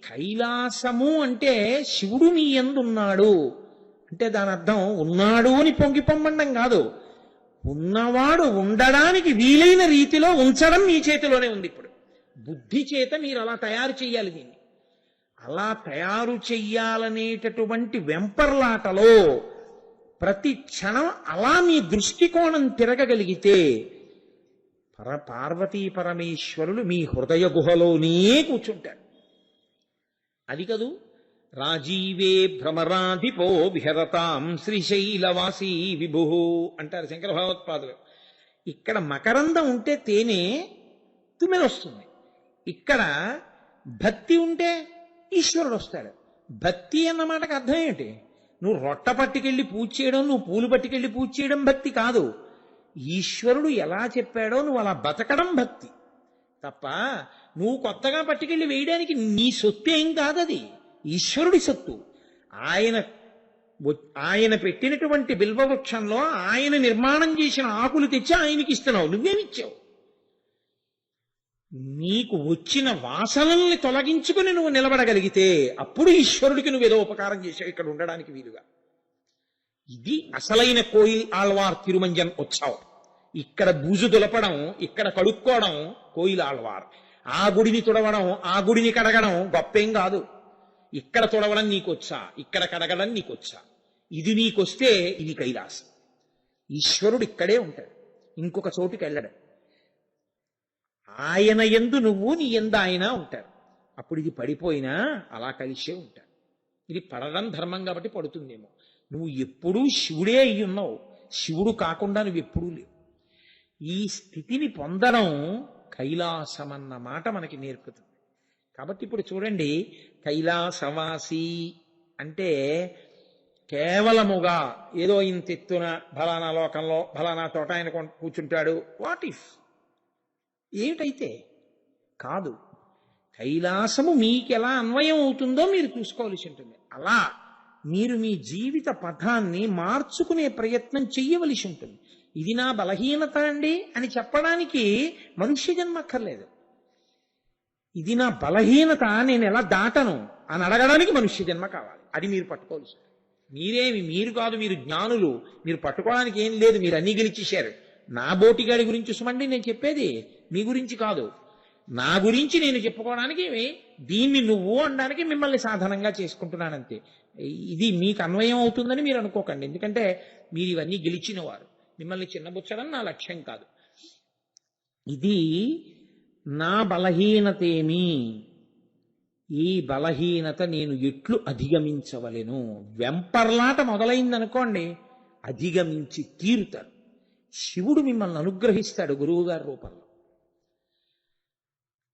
కైలాసము అంటే శివుడు నీ యందు ఉన్నాడు అంటే దాని అర్థం ఉన్నాడు అని పొంగి పొమ్మండం కాదు, ఉన్నవాడు ఉండడానికి వీలైన రీతిలో ఉంచడం మీ చేతిలోనే ఉంది. ఇప్పుడు బుద్ధి చేత మీరు అలా తయారు చెయ్యాలి దీన్ని. అలా తయారు చెయ్యాలనేటటువంటి వెంపర్లాటలో ప్రతి క్షణం అలా మీ దృష్టికోణం తిరగగలిగితే పార్వతీ పరమేశ్వరులు మీ హృదయ గుహలోనే కూర్చుంటారు. అది కదూ, రాజీవే భ్రమరాధిపో విహరతాం శ్రీశైలవాసీ విభు అంటారు శంకర భగవత్పాదులు. ఇక్కడ మకరందం ఉంటే తేనె తుమ్మెద వస్తుంది, ఇక్కడ భక్తి ఉంటే ఈశ్వరుడు వస్తాడు. భక్తి అన్న మాటకు అర్థం ఏంటి? నువ్వు రొట్ట పట్టుకెళ్ళి పూజ చేయడం, నువ్వు పూలు పట్టుకెళ్ళి పూజ చేయడం భక్తి కాదు. ఈశ్వరుడు ఎలా చెప్పాడో నువ్వు అలా బతకడం భక్తి తప్ప, నువ్వు కొత్తగా పట్టుకెళ్ళి వేయడానికి నీ సొత్తు ఏం కాదది, ఈశ్వరుడి సొత్తు. ఆయన పెట్టినటువంటి బిల్వవృక్షంలో ఆయన నిర్మాణం చేసిన ఆకులు తెచ్చి ఆయనకి ఇస్తున్నావు, నువ్వేమిచ్చావు? నీకు వచ్చిన వాసనల్ని తొలగించుకుని నువ్వు నిలబడగలిగితే అప్పుడు ఈశ్వరుడికి నువ్వేదో ఉపకారం చేసావు ఇక్కడ ఉండడానికి వీలుగా. ఇది అసలైన కోయిల్ ఆళ్వార్ తిరుమంజన్ ఉత్సవం. ఇక్కడ బూజు దులపడం, ఇక్కడ కడుక్కోవడం కోయిల్ ఆళ్వార్. ఆ గుడిని తుడవడం, ఆ గుడిని కడగడం గొప్పేం కాదు. ఇక్కడ తుడవడం నీకొచ్చా, ఇక్కడ కడగడం నీకొచ్చా, ఇది నీకొస్తే ఇది కైలాసం. ఈశ్వరుడు ఇక్కడే ఉంటాడు, ఇంకొక చోటుకి వెళ్ళడం. ఆయన యందు నువ్వు, నీ యందు ఆయన ఉంటారు. అప్పుడు ఇది పడిపోయినా అలా కలిసే ఉంటారు. ఇది పడడం ధర్మం కాబట్టి పడుతుందేమో. నువ్వు ఎప్పుడూ శివుడే అయి ఉన్నావు, శివుడు కాకుండా నువ్వు ఎప్పుడూ లేవు. ఈ స్థితిని పొందడం కైలాసమన్న మాట మనకి నేర్పుతుంది. కాబట్టి ఇప్పుడు చూడండి, కైలాసవాసి అంటే కేవలముగా ఏదో ఇంత ఎత్తున ఫలానా లోకంలో ఫలానా చోట ఆయన కూర్చుంటాడు, వాట్ ఇఫ్ ఏమిటైతే కాదు. కైలాసము మీకెలా అన్వయం అవుతుందో మీరు చూసుకోవలసి ఉంటుంది. అలా మీరు మీ జీవిత పథాన్ని మార్చుకునే ప్రయత్నం చెయ్యవలసి ఉంటుంది. ఇది నా బలహీనత అండి అని చెప్పడానికి మనుష్య జన్మ అక్కర్లేదు. ఇది నా బలహీనత, నేను ఎలా దాటను అని అడగడానికి మనుష్య జన్మ కావాలి. అది మీరు పట్టుకోవాల్సి. మీరు కాదు, మీరు జ్ఞానులు, మీరు పట్టుకోవడానికి ఏం లేదు, మీరు అన్ని గెలిచేశారు. నా బోటిగాడి గురించి సుమండి నేను చెప్పేది, మీ గురించి కాదు. నా గురించి నేను చెప్పుకోవడానికి దీన్ని నువ్వు అనడానికి మిమ్మల్ని సాధనంగా చేసుకుంటున్నానంతే. ఇది మీకు అన్వయం అవుతుందని మీరు అనుకోకండి, ఎందుకంటే మీరు ఇవన్నీ గెలిచిన వారు. మిమ్మల్ని చిన్నబుచ్చడం నా లక్ష్యం కాదు. ఇది నా బలహీనతేమి, ఈ బలహీనత నేను ఎట్లు అధిగమించవలెను. వెంపర్లాట మొదలైందనుకోండి, అధిగమించి తీరుతారు. శివుడు మిమ్మల్ని అనుగ్రహిస్తాడు గురువుగారి రూపంలో.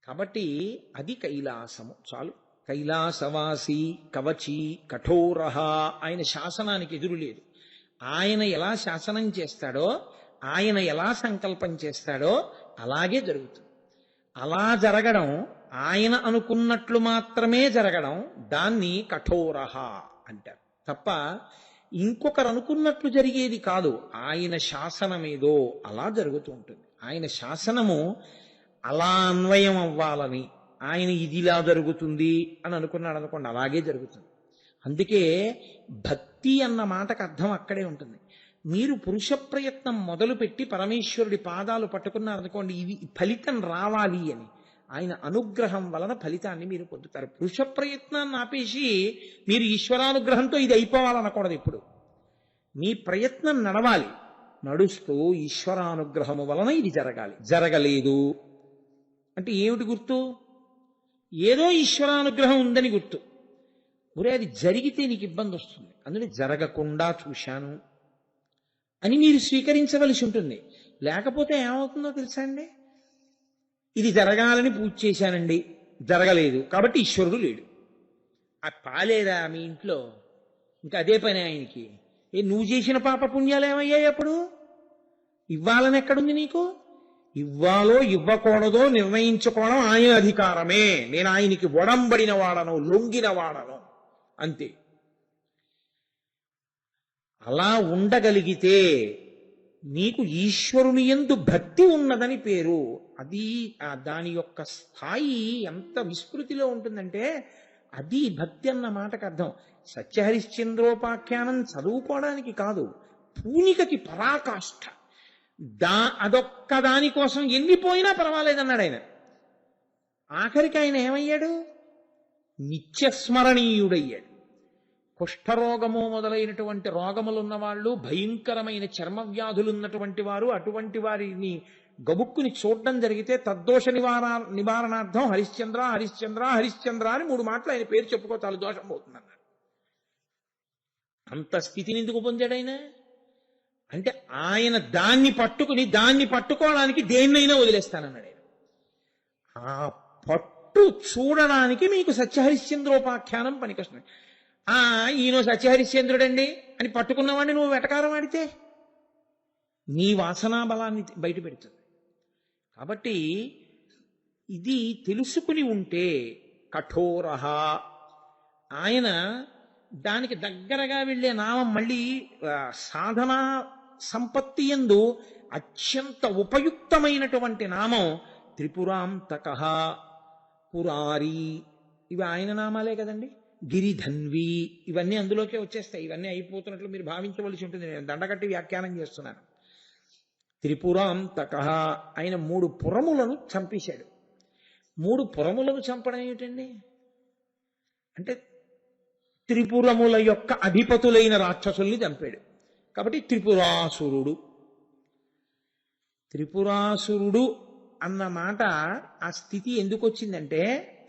కాబట్టి అది కైలాసము చాలు. కైలాసవాసి కవచి కఠోరః, ఆయన శాసనానికి ఎదురు లేదు. ఆయన ఎలా శాసనం చేస్తాడో, ఆయన ఎలా సంకల్పం చేస్తాడో అలాగే జరుగుతుంది. అలా జరగడం, ఆయన అనుకున్నట్లు మాత్రమే జరగడం, దాన్ని కఠోరః అంటారు తప్ప ఇంకొకరు అనుకున్నట్లు జరిగేది కాదు. ఆయన శాసనమేదో అలా జరుగుతూ ఉంటుంది. ఆయన శాసనము అలా అన్వయం అవ్వాలని, ఆయన ఇదిలా జరుగుతుంది అని అనుకున్నాడు అనుకోండి, అలాగే జరుగుతుంది. అందుకే భక్తి అన్న మాటకు అర్థం అక్కడే ఉంటుంది. మీరు పురుష ప్రయత్నం మొదలుపెట్టి పరమేశ్వరుడి పాదాలు పట్టుకున్నారనుకోండి, ఇవి ఫలితం రావాలి అని, ఆయన అనుగ్రహం వలన ఫలితాన్ని మీరు పొందుతారు. పురుష ప్రయత్నాన్ని ఆపేసి మీరు ఈశ్వరానుగ్రహంతో ఇది అయిపోవాలనకూడదు. ఇప్పుడు మీ ప్రయత్నం నడవాలి, నడుస్తూ ఈశ్వరానుగ్రహము వలన ఇది జరగాలి. జరగలేదు అంటే ఏమిటి గుర్తు? ఏదో ఈశ్వరానుగ్రహం ఉందని గుర్తు. ఒరే అది జరిగితే నీకు ఇబ్బంది వస్తుంది, అందుకని జరగకుండా చూశాను అని మీరు స్వీకరించవలసి ఉంటుంది. లేకపోతే ఏమవుతుందో తెలుసా అండి, ఇది జరగాలని పూజ చేశానండి, జరగలేదు కాబట్టి ఈశ్వరుడు లేడు. ఆ పాలేదా మీ ఇంట్లో? ఇంకా అదే పని ఆయనకి. నువ్వు చేసిన పాప పుణ్యాలు ఏమయ్యాయి? అప్పుడు ఇవ్వాలని ఎక్కడుంది నీకు? ఇవ్వాలో ఇవ్వకూడదో నిర్ణయించుకోవడం ఆయన అధికారమే. నేను ఆయనకి ఒడంబడిన వాడను, లొంగిన వాడను, అంతే. అలా ఉండగలిగితే నీకు ఈశ్వరుని యందు భక్తి ఉన్నదని పేరు. అది దాని యొక్క స్థాయి ఎంత విస్మృతిలో ఉంటుందంటే అది భక్తి అన్న మాటకు అర్థం. సత్యహరిశ్చంద్రోపాఖ్యానం చదువుకోవడానికి కాదు, పూనికకి పరాకాష్ఠ. అదొక్క దానికోసం ఎన్నిపోయినా పర్వాలేదన్నాడు ఆయన. ఆఖరికి ఆయన ఏమయ్యాడు? నిత్యస్మరణీయుడయ్యాడు. కుష్ఠరోగము మొదలైనటువంటి రోగములున్న వాళ్ళు, భయంకరమైన చర్మ వ్యాధులున్నటువంటి వారు, అటువంటి వారిని గబుక్కుని చూడడం జరిగితే తద్దోష నివారణార్థం హరిశ్చంద్ర హరిశ్చంద్ర హరిశ్చంద్ర అని 3 మాటలు ఆయన పేరు చెప్పుకోతాలు దోషం పోతుందన్నాడు. అంత స్థితిని ఎందుకు పొందాడు ఆయన? అంటే ఆయన దాన్ని పట్టుకోవడానికి దేన్నైనా వదిలేస్తానన్నాడు ఆయన. ఆ పట్టు చూడడానికి మీకు సత్యహరిశ్చంద్రోపాఖ్యానం పనికొస్తుంది. ఈయన సత్యహరిశ్చంద్రుడండి అని పట్టుకున్నవాడిని నువ్వు వెటకారం ఆడితే నీ వాసనా బలాన్ని బయట పెడుతుంది. కాబట్టి ఇది తెలుసుకుని ఉంటే కఠోరః, ఆయన దానికి దగ్గరగా వెళ్ళే నామం మళ్ళీ సాధనా సంపత్తి యందు అత్యంత ఉపయుక్తమైనటువంటి నామం త్రిపురాంతకః, పురారి, ఇవి ఆయన నామాలే కదండి. గిరిధన్వి, ఇవన్నీ అందులోకే వచ్చేస్తాయి. ఇవన్నీ అయిపోతున్నట్లు మీరు భావించవలసి ఉంటుంది. నేను దండగట్టి వ్యాఖ్యానం చేస్తున్నాను. త్రిపురాంతకః, ఆయన 3 పురములను చంపేశాడు. 3 పురములను చంపడం ఏమిటండి అంటే త్రిపురముల యొక్క అధిపతులైన రాక్షసుల్ని చంపాడు. కాబట్టి త్రిపురాసురుడు. త్రిపురాసురుడు అన్న మాట ఆ స్థితి ఎందుకు వచ్చిందంటే,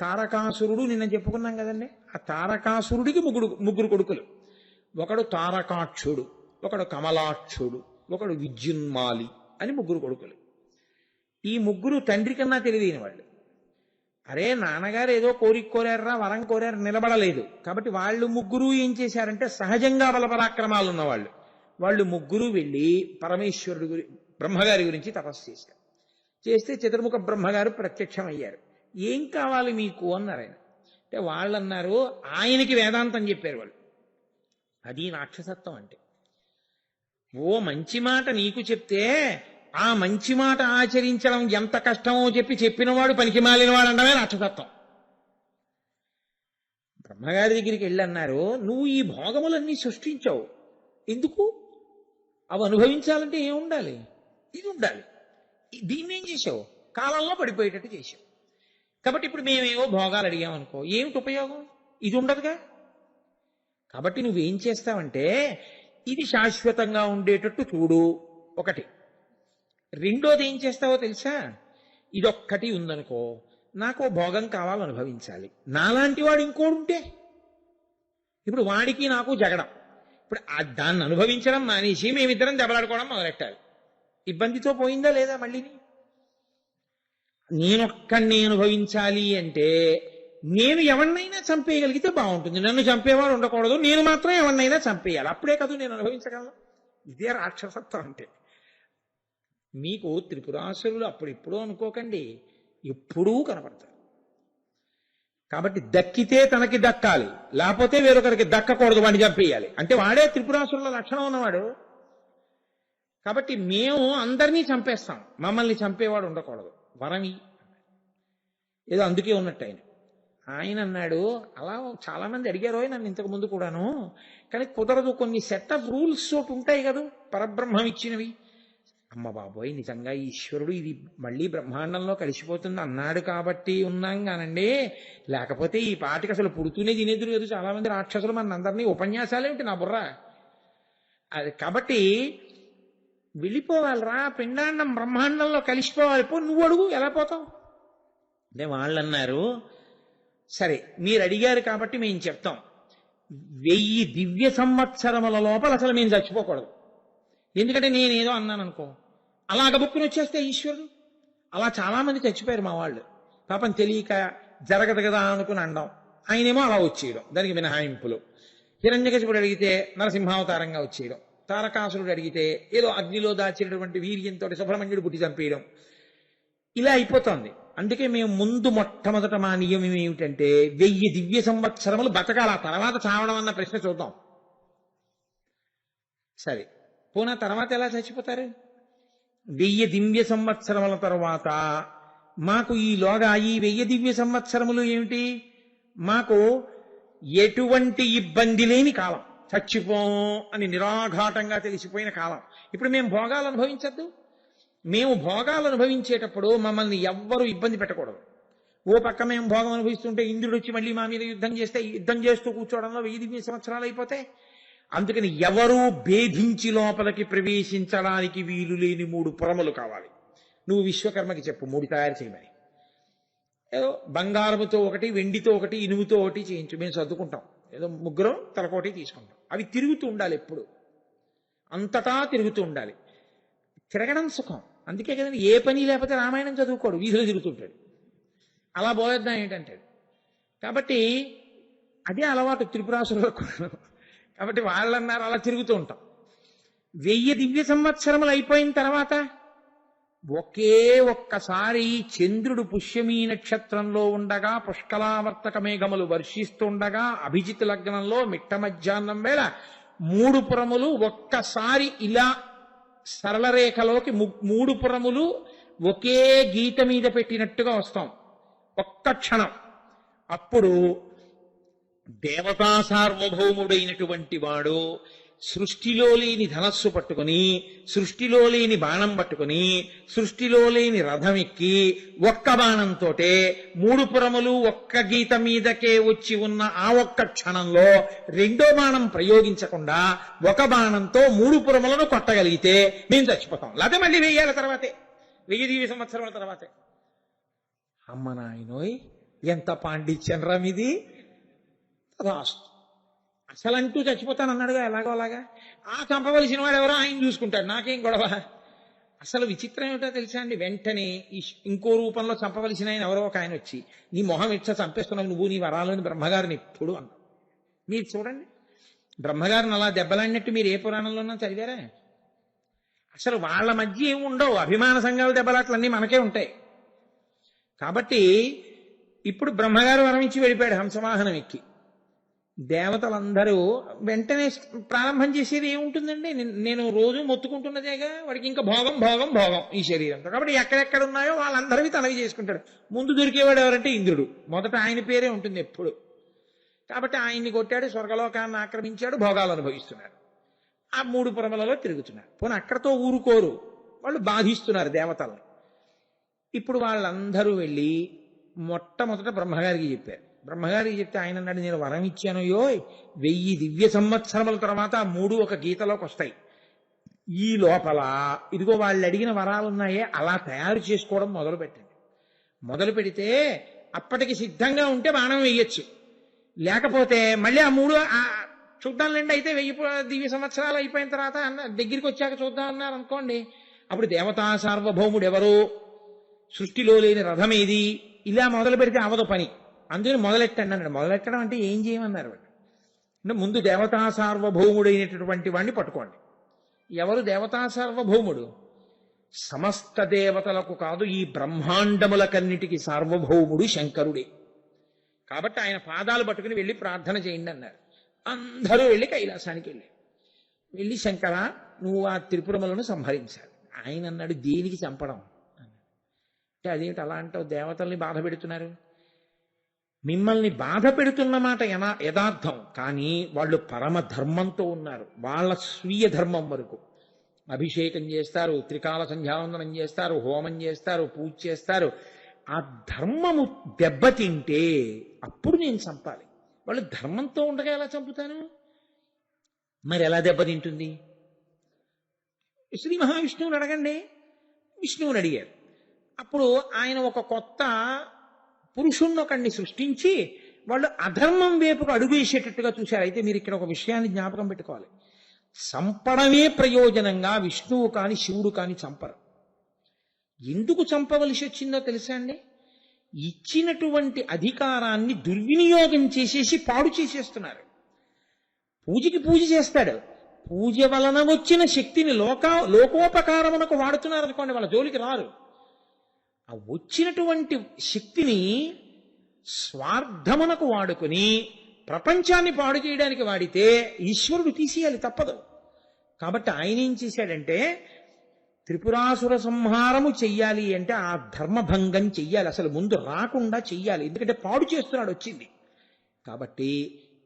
తారకాసురుడు నిన్న చెప్పుకున్నాం కదండి. ఆ తారకాసురుడికి ముగ్గురు కొడుకులు. ఒకడు తారకాక్షుడు, ఒకడు కమలాక్షుడు, ఒకడు విద్యున్మాలి అని 3 కొడుకులు. ఈ 3 తండ్రి కన్నా తెలివైన వాళ్ళు. అరే నాన్నగారు ఏదో కోరిక కోరారా, వరం కోరారు, నిలబడలేదు. కాబట్టి వాళ్ళు 3 ఏం చేశారంటే సహజంగా బలపరాక్రమాలు ఉన్నవాళ్ళు. వాళ్ళు 3 వెళ్ళి పరమేశ్వరుడు బ్రహ్మగారి గురించి తపస్సు చేశారు. చేస్తే చతుర్ముఖ బ్రహ్మగారు ప్రత్యక్షం అయ్యారు. ఏం కావాలి మీకు అన్నారు ఆయన. అంటే వాళ్ళు అన్నారు, ఆయనకి వేదాంతం చెప్పారు వాళ్ళు. అది రాక్షసత్వం అంటే. ఓ మంచి మాట నీకు చెప్తే ఆ మంచి మాట ఆచరించడం ఎంత కష్టమో చెప్పినవాడు పనికి మాలినవాడు అనడమే రాక్షసత్వం. బ్రహ్మగారి దగ్గరికి వెళ్ళి అన్నారు, నువ్వు ఈ భోగములన్నీ సృష్టించావు, ఎందుకు? అవి అనుభవించాలంటే ఏం ఉండాలి? ఇది ఉండాలి. దీన్ని ఏం చేశావు? కాలంలో పడిపోయేటట్టు చేశావు. కాబట్టి ఇప్పుడు మేమేవో భోగాలు అడిగామనుకో, ఏమిటి ఉపయోగం? ఇది ఉండదుగా. కాబట్టి నువ్వేం చేస్తావంటే, ఇది శాశ్వతంగా ఉండేటట్టు చూడు ఒకటి. రెండోది ఏం చేస్తావో తెలుసా? ఇదొక్కటి ఉందనుకో, నాకు భోగం కావాలని అనుభవించాలి. నాలాంటి వాడు ఇంకోడు ఉంటే, ఇప్పుడు వాడికి నాకు జగడం, ఇప్పుడు దాన్ని అనుభవించడం మానేసి మేమిద్దరం దెబ్బలాడుకోవడం మొదలెట్టాలి. ఇబ్బందితో పోయిందా లేదా? మళ్ళీ నేనొక్కడిని అనుభవించాలి అంటే నేను ఎవరినైనా చంపేయగలిగితే బాగుంటుంది. నన్ను చంపేవాడు ఉండకూడదు, నేను మాత్రం ఎవరినైనా చంపేయాలి. అప్పుడే కదా నేను అనుభవించగలను. ఇదే రాక్షసత్వం అంటే. మీకు త్రిపురాసురులు అప్పుడిప్పుడు అనుకోకండి, ఎప్పుడూ కనపడతారు. కాబట్టి దక్కితే తనకి దక్కాలి, లేకపోతే వేరొకరికి దక్కకూడదు, వాడిని చంపేయాలి. అంటే వాడే త్రిపురాసురుల లక్షణం ఉన్నవాడు. కాబట్టి మేము అందరినీ చంపేస్తాం, మమ్మల్ని చంపేవాడు ఉండకూడదు, వరమి. ఏదో అందుకే ఉన్నట్టు ఆయన అన్నాడు. అలా చాలా మంది అడిగారు నన్ను ఇంతకు ముందు కూడాను, కానీ కుదరదు. కొన్ని సెట్ ఆఫ్ రూల్స్ ఒకటి ఉంటాయి కదా పరబ్రహ్మం ఇచ్చినవి. అమ్మ బాబోయ్, నిజంగా ఈశ్వరుడు ఇది మళ్ళీ బ్రహ్మాండంలో కలిసిపోతుంది అన్నాడు కాబట్టి ఉన్నాం కానండి, లేకపోతే ఈ పాటికి అసలు పుడుతూనే తినేదురు కదా చాలా మంది రాక్షసులు మన అందరినీ. ఉపన్యాసాలేమిటి నా బుర్ర అది. కాబట్టి వెళ్ళిపోవాలిరా, పిండాండం బ్రహ్మాండంలో కలిసిపోవాలి. నువ్వు అడుగు, ఎలా పోతావు అంటే వాళ్ళు అన్నారు, సరే మీరు అడిగారు కాబట్టి మేము చెప్తాం, 1000 దివ్య సంవత్సరముల లోపల అసలు మేము చచ్చిపోకూడదు. ఎందుకంటే నేనేదో అన్నాను అనుకో, అలాగ బుక్కుని వచ్చేస్తే ఈశ్వరుడు. అలా చాలా మంది చచ్చిపోయారు మా వాళ్ళు, పాపం తెలియక జరగదు కదా అనుకుని అనడం, ఆయనేమో అలా వచ్చేయడం, దానికి మినహాయింపులు. హిరణ్యకశిపుడు అడిగితే నరసింహావతారంగా వచ్చేయడం, తారకాసురుడు అడిగితే ఏదో అగ్నిలో దాచినటువంటి వీర్యంతో సుబ్రహ్మణ్యుడు పుట్టి చంపేయడం, ఇలా అయిపోతుంది. అందుకే మేము ముందు మొట్టమొదట మా నియమం ఏమిటంటే 1000 దివ్య సంవత్సరములు బతకాల, తర్వాత చావడం అన్న ప్రశ్న చూద్దాం. సరే పోనా తర్వాత ఎలా చచ్చిపోతారు? 1000 దివ్య సంవత్సరముల తర్వాత మాకు ఈలోగా ఈ 1000 దివ్య సంవత్సరములు ఏమిటి, మాకు ఎటువంటి ఇబ్బంది లేని కాలం, చచ్చిపోం అని నిరాఘాటంగా తెలిసిపోయిన కాలం. ఇప్పుడు మేము భోగాలు అనుభవించద్దు. మేము భోగాలు అనుభవించేటప్పుడు మమ్మల్ని ఎవ్వరూ ఇబ్బంది పెట్టకూడదు. ఓ పక్క మేము భోగం అనుభవిస్తుంటే ఇంద్రుడు వచ్చి మళ్ళీ మా మీద యుద్ధం చేస్తే, యుద్ధం చేస్తూ కూర్చోవడంలో 1000 దివ్య సంవత్సరాలు అయిపోతాయి. అందుకని ఎవరూ భేదించి లోపలికి ప్రవేశించడానికి వీలు లేని 3 పురములు కావాలి. నువ్వు విశ్వకర్మకి చెప్పు 3 తయారు చేయమని. ఏదో బంగారముతో ఒకటి, వెండితో ఒకటి, ఇనుముతో ఒకటి చేయించు, మేము సర్దుకుంటాం. ఏదో ముగ్గురం తలకోటి తీసుకుంటాం. అవి తిరుగుతూ ఉండాలి, ఎప్పుడు అంతటా తిరుగుతూ ఉండాలి. తిరగడం సుఖం. అందుకే కదండి ఏ పని లేకపోతే రామాయణం చదువుకోడు, వీధిలో తిరుగుతుంటాడు. అలా పోయేద్దాం ఏంటంటాడు. కాబట్టి అదే అలవాటు త్రిపురాసురులకు. కాబట్టి వాళ్ళన్నారు అలా తిరుగుతూ ఉంటాం. 1000 దివ్య సంవత్సరములు అయిపోయిన తర్వాత ఒకే ఒక్కసారి చంద్రుడు పుష్యమీ నక్షత్రంలో ఉండగా, పుష్కలావర్తక మేఘములు వర్షిస్తుండగా, అభిజిత్ లగ్నంలో మిట్ట మధ్యాహ్నం వేళ 3 పురములు ఒక్కసారి ఇలా సరళ రేఖలోకి 3 పురములు ఒకే గీత మీద పెట్టినట్టుగా వస్తాం ఒక్క క్షణం. అప్పుడు దేవతా సార్వభౌముడైనటువంటి వాడు సృష్టిలో లేని ధనస్సు పట్టుకుని, సృష్టిలో లేని బాణం పట్టుకుని, సృష్టిలో లేని రథం ఎక్కి ఒక్క బాణంతో 3 పురములు ఒక్క గీత మీదకే వచ్చి ఉన్న ఆ ఒక్క క్షణంలో రెండో బాణం ప్రయోగించకుండా ఒక బాణంతో 3 పురములను కొట్టగలిగితే మేము చచ్చిపోతాం. లేకపోతే మళ్ళీ 1000 ఏళ్ల తర్వాతే, 1000 దివ్య సంవత్సరాల తర్వాతే. అమ్మ నాయనోయ్, ఎంత పాండిత్యం రా మీది. రాస్తు అసలంటూ చచ్చిపోతానన్నాడుగా, ఎలాగో అలాగా. ఆ చంపవలసిన వాడు ఎవరో ఆయన చూసుకుంటాడు, నాకేం గొడవ. అసలు విచిత్రం ఏమిటో తెలుసా అండి, వెంటనే ఇంకో రూపంలో చంపవలసిన ఆయన ఎవరో ఒక ఆయన వచ్చి, నీ మొహం ఇచ్చా చంపేస్తున్నావు నువ్వు, నీ వరాలని బ్రహ్మగారిని ఎప్పుడు అన్నావు. మీరు చూడండి, బ్రహ్మగారిని అలా దెబ్బలాడినట్టు మీరు ఏ పురాణంలోనో చదివారా? అసలు వాళ్ళ మధ్య ఏమి ఉండవు, అభిమాన సంఘాల దెబ్బలాట్లన్నీ మనకే ఉంటాయి. కాబట్టి ఇప్పుడు బ్రహ్మగారు వరం ఇచ్చి వెళ్ళిపోయాడు హంసవాహనం ఎక్కి. దేవతలందరూ వెంటనే ప్రారంభం చేసేది ఏముంటుందండి, నేను రోజు మొత్తుకుంటున్నదేగా, వాడికి ఇంకా భోగం భోగం భోగం ఈ శరీరంతో. కాబట్టి ఎక్కడెక్కడ ఉన్నాయో వాళ్ళందరివి తనవి చేసుకుంటాడు. ముందు దొరికేవాడు ఎవరంటే ఇంద్రుడు, మొదట ఆయన పేరే ఉంటుంది ఎప్పుడు. కాబట్టి ఆయన్ని కొట్టాడు, స్వర్గలోకాన్ని ఆక్రమించాడు, భోగాలు అనుభవిస్తున్నాడు. ఆ 3 పురములలో తిరుగుతున్నారు. పోనీ అక్కడతో ఊరుకోరు, వాళ్ళు బాధిస్తున్నారు దేవతలను. ఇప్పుడు వాళ్ళందరూ వెళ్ళి మొట్టమొదట బ్రహ్మగారికి చెప్పారు. బ్రహ్మగారికి చెప్తే ఆయన అన్నాడు, నేను వరం ఇచ్చాను యోయ్, 1000 దివ్య సంవత్సరముల తర్వాత ఆ 3 ఒక గీతలోకి వస్తాయి. ఈ లోపల ఇదిగో వాళ్ళు అడిగిన వరాలు ఉన్నాయే అలా తయారు చేసుకోవడం మొదలు పెట్టండి. మొదలు పెడితే అప్పటికి సిద్ధంగా ఉంటే బాణం వేయచ్చు, లేకపోతే మళ్ళీ ఆ 3 చూద్దాంలేండి అయితే 1000 దివ్య సంవత్సరాలు అయిపోయిన తర్వాత దగ్గరికి వచ్చాక చూద్దాం అన్నారు అనుకోండి, అప్పుడు దేవతా సార్వభౌముడు ఎవరు, సృష్టిలో లేని రథం ఏది, ఇలా మొదలు పెడితే అవదు పని. అందుకని మొదలెట్టండి అన్నాడు. మొదలెట్టడం అంటే ఏం చేయమన్నారు అంటే ముందు దేవతా సార్వభౌముడైనటువంటి వాడిని పట్టుకోండి. ఎవరు దేవతా సార్వభౌముడు? సమస్త దేవతలకు కాదు, ఈ బ్రహ్మాండములకన్నిటికీ సార్వభౌముడు శంకరుడే. కాబట్టి ఆయన పాదాలు పట్టుకుని వెళ్ళి ప్రార్థన చేయండి అన్నారు. అందరూ వెళ్ళి కైలాసానికి వెళ్ళి శంకర నువ్వు ఆ త్రిపురములను సంహరించాలి. ఆయన అన్నాడు, దేనికి చంపడం అంటే అదేమిటి అలా అంటావు, దేవతల్ని బాధ పెడుతున్నారు. మిమ్మల్ని బాధ పెడుతున్న మాట యథార్థం, కానీ వాళ్ళు పరమ ధర్మంతో ఉన్నారు. వాళ్ళ స్వీయ ధర్మం వరకు అభిషేకం చేస్తారు, త్రికాల సంధ్యావందనం చేస్తారు, హోమం చేస్తారు, పూజ చేస్తారు. ఆ ధర్మము దెబ్బతింటే అప్పుడు నేను చంపాలి. వాళ్ళు ధర్మంతో ఉండగా ఎలా చంపుతాను? మరి ఎలా దెబ్బతింటుంది? శ్రీ మహావిష్ణువుని అడగండి. విష్ణువుని అడిగారు. అప్పుడు ఆయన ఒక కొత్త పురుషుణ్ణి ఒకడిని సృష్టించి వాళ్ళు అధర్మం వైపుకు అడుగేసేటట్టుగా చూశారు. అయితే మీరు ఇక్కడ ఒక విషయాన్ని జ్ఞాపకం పెట్టుకోవాలి. చంపడమే ప్రయోజనంగా విష్ణువు కాని శివుడు కాని చంపరు. ఎందుకు చంపవలసి వచ్చిందో తెలుసా అండి? ఇచ్చినటువంటి అధికారాన్ని దుర్వినియోగం చేసేసి పాడు చేసేస్తున్నారు. పూజకి పూజ చేస్తాడు, పూజ వలన వచ్చిన శక్తిని లోకోపకారమునకు వాడుతున్నారు అనుకోండి, వాళ్ళ జోలికి రారు. ఆ వచ్చినటువంటి శక్తిని స్వార్థమునకు వాడుకుని ప్రపంచాన్ని పాడు చేయడానికి వాడితే ఈశ్వరుడు తీసేయాలి, తప్పదు. కాబట్టి ఆయన ఏం చేశాడంటే, త్రిపురాసుర సంహారము చెయ్యాలి అంటే ఆ ధర్మభంగం చెయ్యాలి, అసలు ముందు రాకుండా చెయ్యాలి. ఎందుకంటే పాడు చేస్తున్నాడు వచ్చింది. కాబట్టి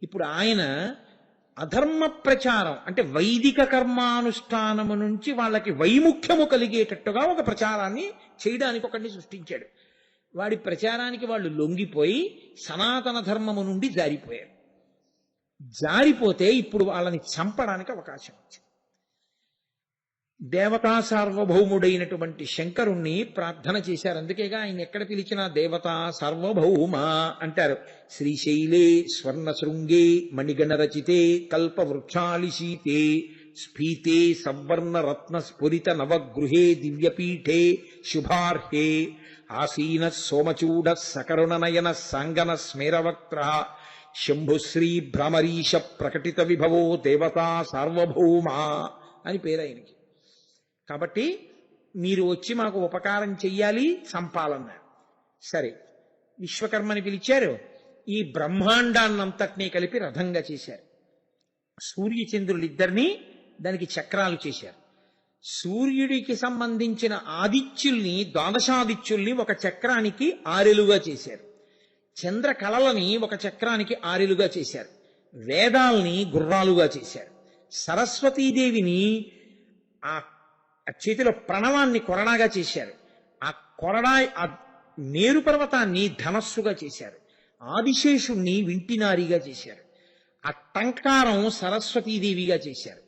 ఇప్పుడు ఆయన అధర్మ ప్రచారం అంటే వైదిక కర్మానుష్ఠానము నుంచి వాళ్ళకి వైముఖ్యము కలిగేటట్టుగా ఒక ప్రచారాన్ని చేయడానికి ఒకరిని సృష్టించాడు. వాడి ప్రచారానికి వాళ్ళు లొంగిపోయి సనాతన ధర్మము నుండి జారిపోయారు. జారిపోతే ఇప్పుడు వాళ్ళని చంపడానికి అవకాశం వచ్చింది. దేవతా సార్వభౌముడైనటువంటి శంకరుణ్ణి ప్రార్థన చేశారు. అందుకేగా ఆయన ఎక్కడ పిలిచినా దేవతా సార్వభౌమ అంటారు. శ్రీశైలే స్వర్ణ శృంగే మణిగణ రచితే కల్పవృక్షాలిశీతే స్ఫీతే సవర్ణ రత్న స్ఫురిత నవగృహే దివ్యపీఠే శుభార్హే ఆసీన సోమచూడ సకరుణ నయన సాంగన స్మేరవక్త్ర శంభుశ్రీ భ్రమరీశ ప్రకటిత విభవో దేవతా సార్వభౌమ అని పేరు ఆయనకి. కాబట్టి మీరు వచ్చి మాకు ఉపకారం చెయ్యాలి, చంపాలన్నారు. సరే, విశ్వకర్మని పిలిచారు. ఈ బ్రహ్మాండాన్నంతటినీ కలిపి రథంగా చేశారు. సూర్యచంద్రులిద్దరినీ దానికి చక్రాలు చేశారు. సూర్యుడికి సంబంధించిన ఆదిత్యుల్ని, ద్వాదశాదిత్యుల్ని ఒక చక్రానికి ఆరెలుగా చేశారు. చంద్రకళలని ఒక చక్రానికి ఆరెలుగా చేశారు. వేదాల్ని గుర్రాలుగా చేశారు. సరస్వతీదేవిని ఆ చేతిలో ప్రణవాన్ని కొరడాగా చేశారు. ఆ కొరడా ఆ మేరు పర్వతాన్ని ధనస్సుగా చేశారు. ఆదిశేషుణ్ణి వింటినారిగా చేశారు. ఆ టంకారం సరస్వతీదేవిగా చేశారు.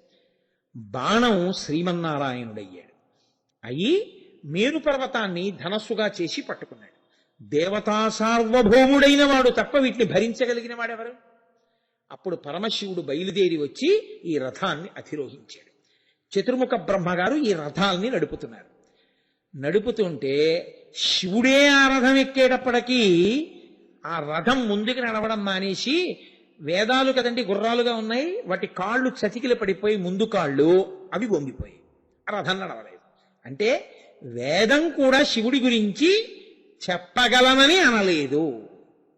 బాణం శ్రీమన్నారాయణుడయ్యాడు. అయి మేరు పర్వతాన్ని ధనస్సుగా చేసి పట్టుకున్నాడు. దేవతా సార్వభౌముడైన వాడు తప్ప వీటిని భరించగలిగిన వాడెవరు? అప్పుడు పరమశివుడు బయలుదేరి వచ్చి ఈ రథాన్ని అధిరోహించాడు. చతుర్ముఖ బ్రహ్మగారు ఈ రథాల్ని నడుపుతున్నారు. నడుపుతుంటే శివుడే ఆ రథం ఎక్కేటప్పటికీ ఆ రథం ముందుకు నడవడం మానేసి, వేదాలు కదండి గుర్రాలుగా ఉన్నాయి, వాటి కాళ్ళు చతికిల పడిపోయి ముందు కాళ్ళు అవి వంగిపోయి ఆ రథం నడవలేదు. అంటే వేదం కూడా శివుడి గురించి చెప్పగలనని అనలేదు.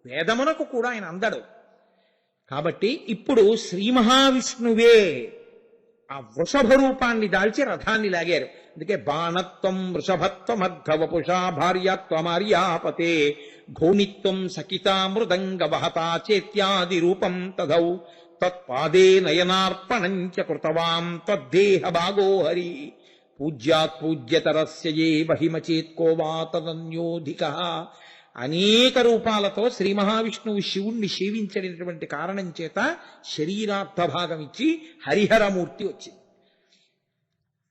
వేదమునకు కూడా ఆయన అందడు. కాబట్టి ఇప్పుడు శ్రీ మహావిష్ణువే ఆ వృషభ రూపాన్ని దాల్చి రథాన్ని లాగారు. అందుకే బాణత్వం వృషభత్వమర్ధవపుషా భార్యాత్వమార్యాపతే ఘోనిత్వం సకితా మృదంగ వహతా చేత్యాది రూపం తదౌ తత్పాదే నయనార్పణంచ కృతవాం తద్దేహ భాగో హరి పూజ్యాత్ పూజ్యతరస్య ఏ మహిమ చేత్కో వా తదన్యోధికః అనేక రూపాలతో శ్రీ మహావిష్ణువు శివుణ్ణి సేవించినటువంటి కారణం చేత శరీరార్థ భాగం ఇచ్చి హరిహరమూర్తి వచ్చింది.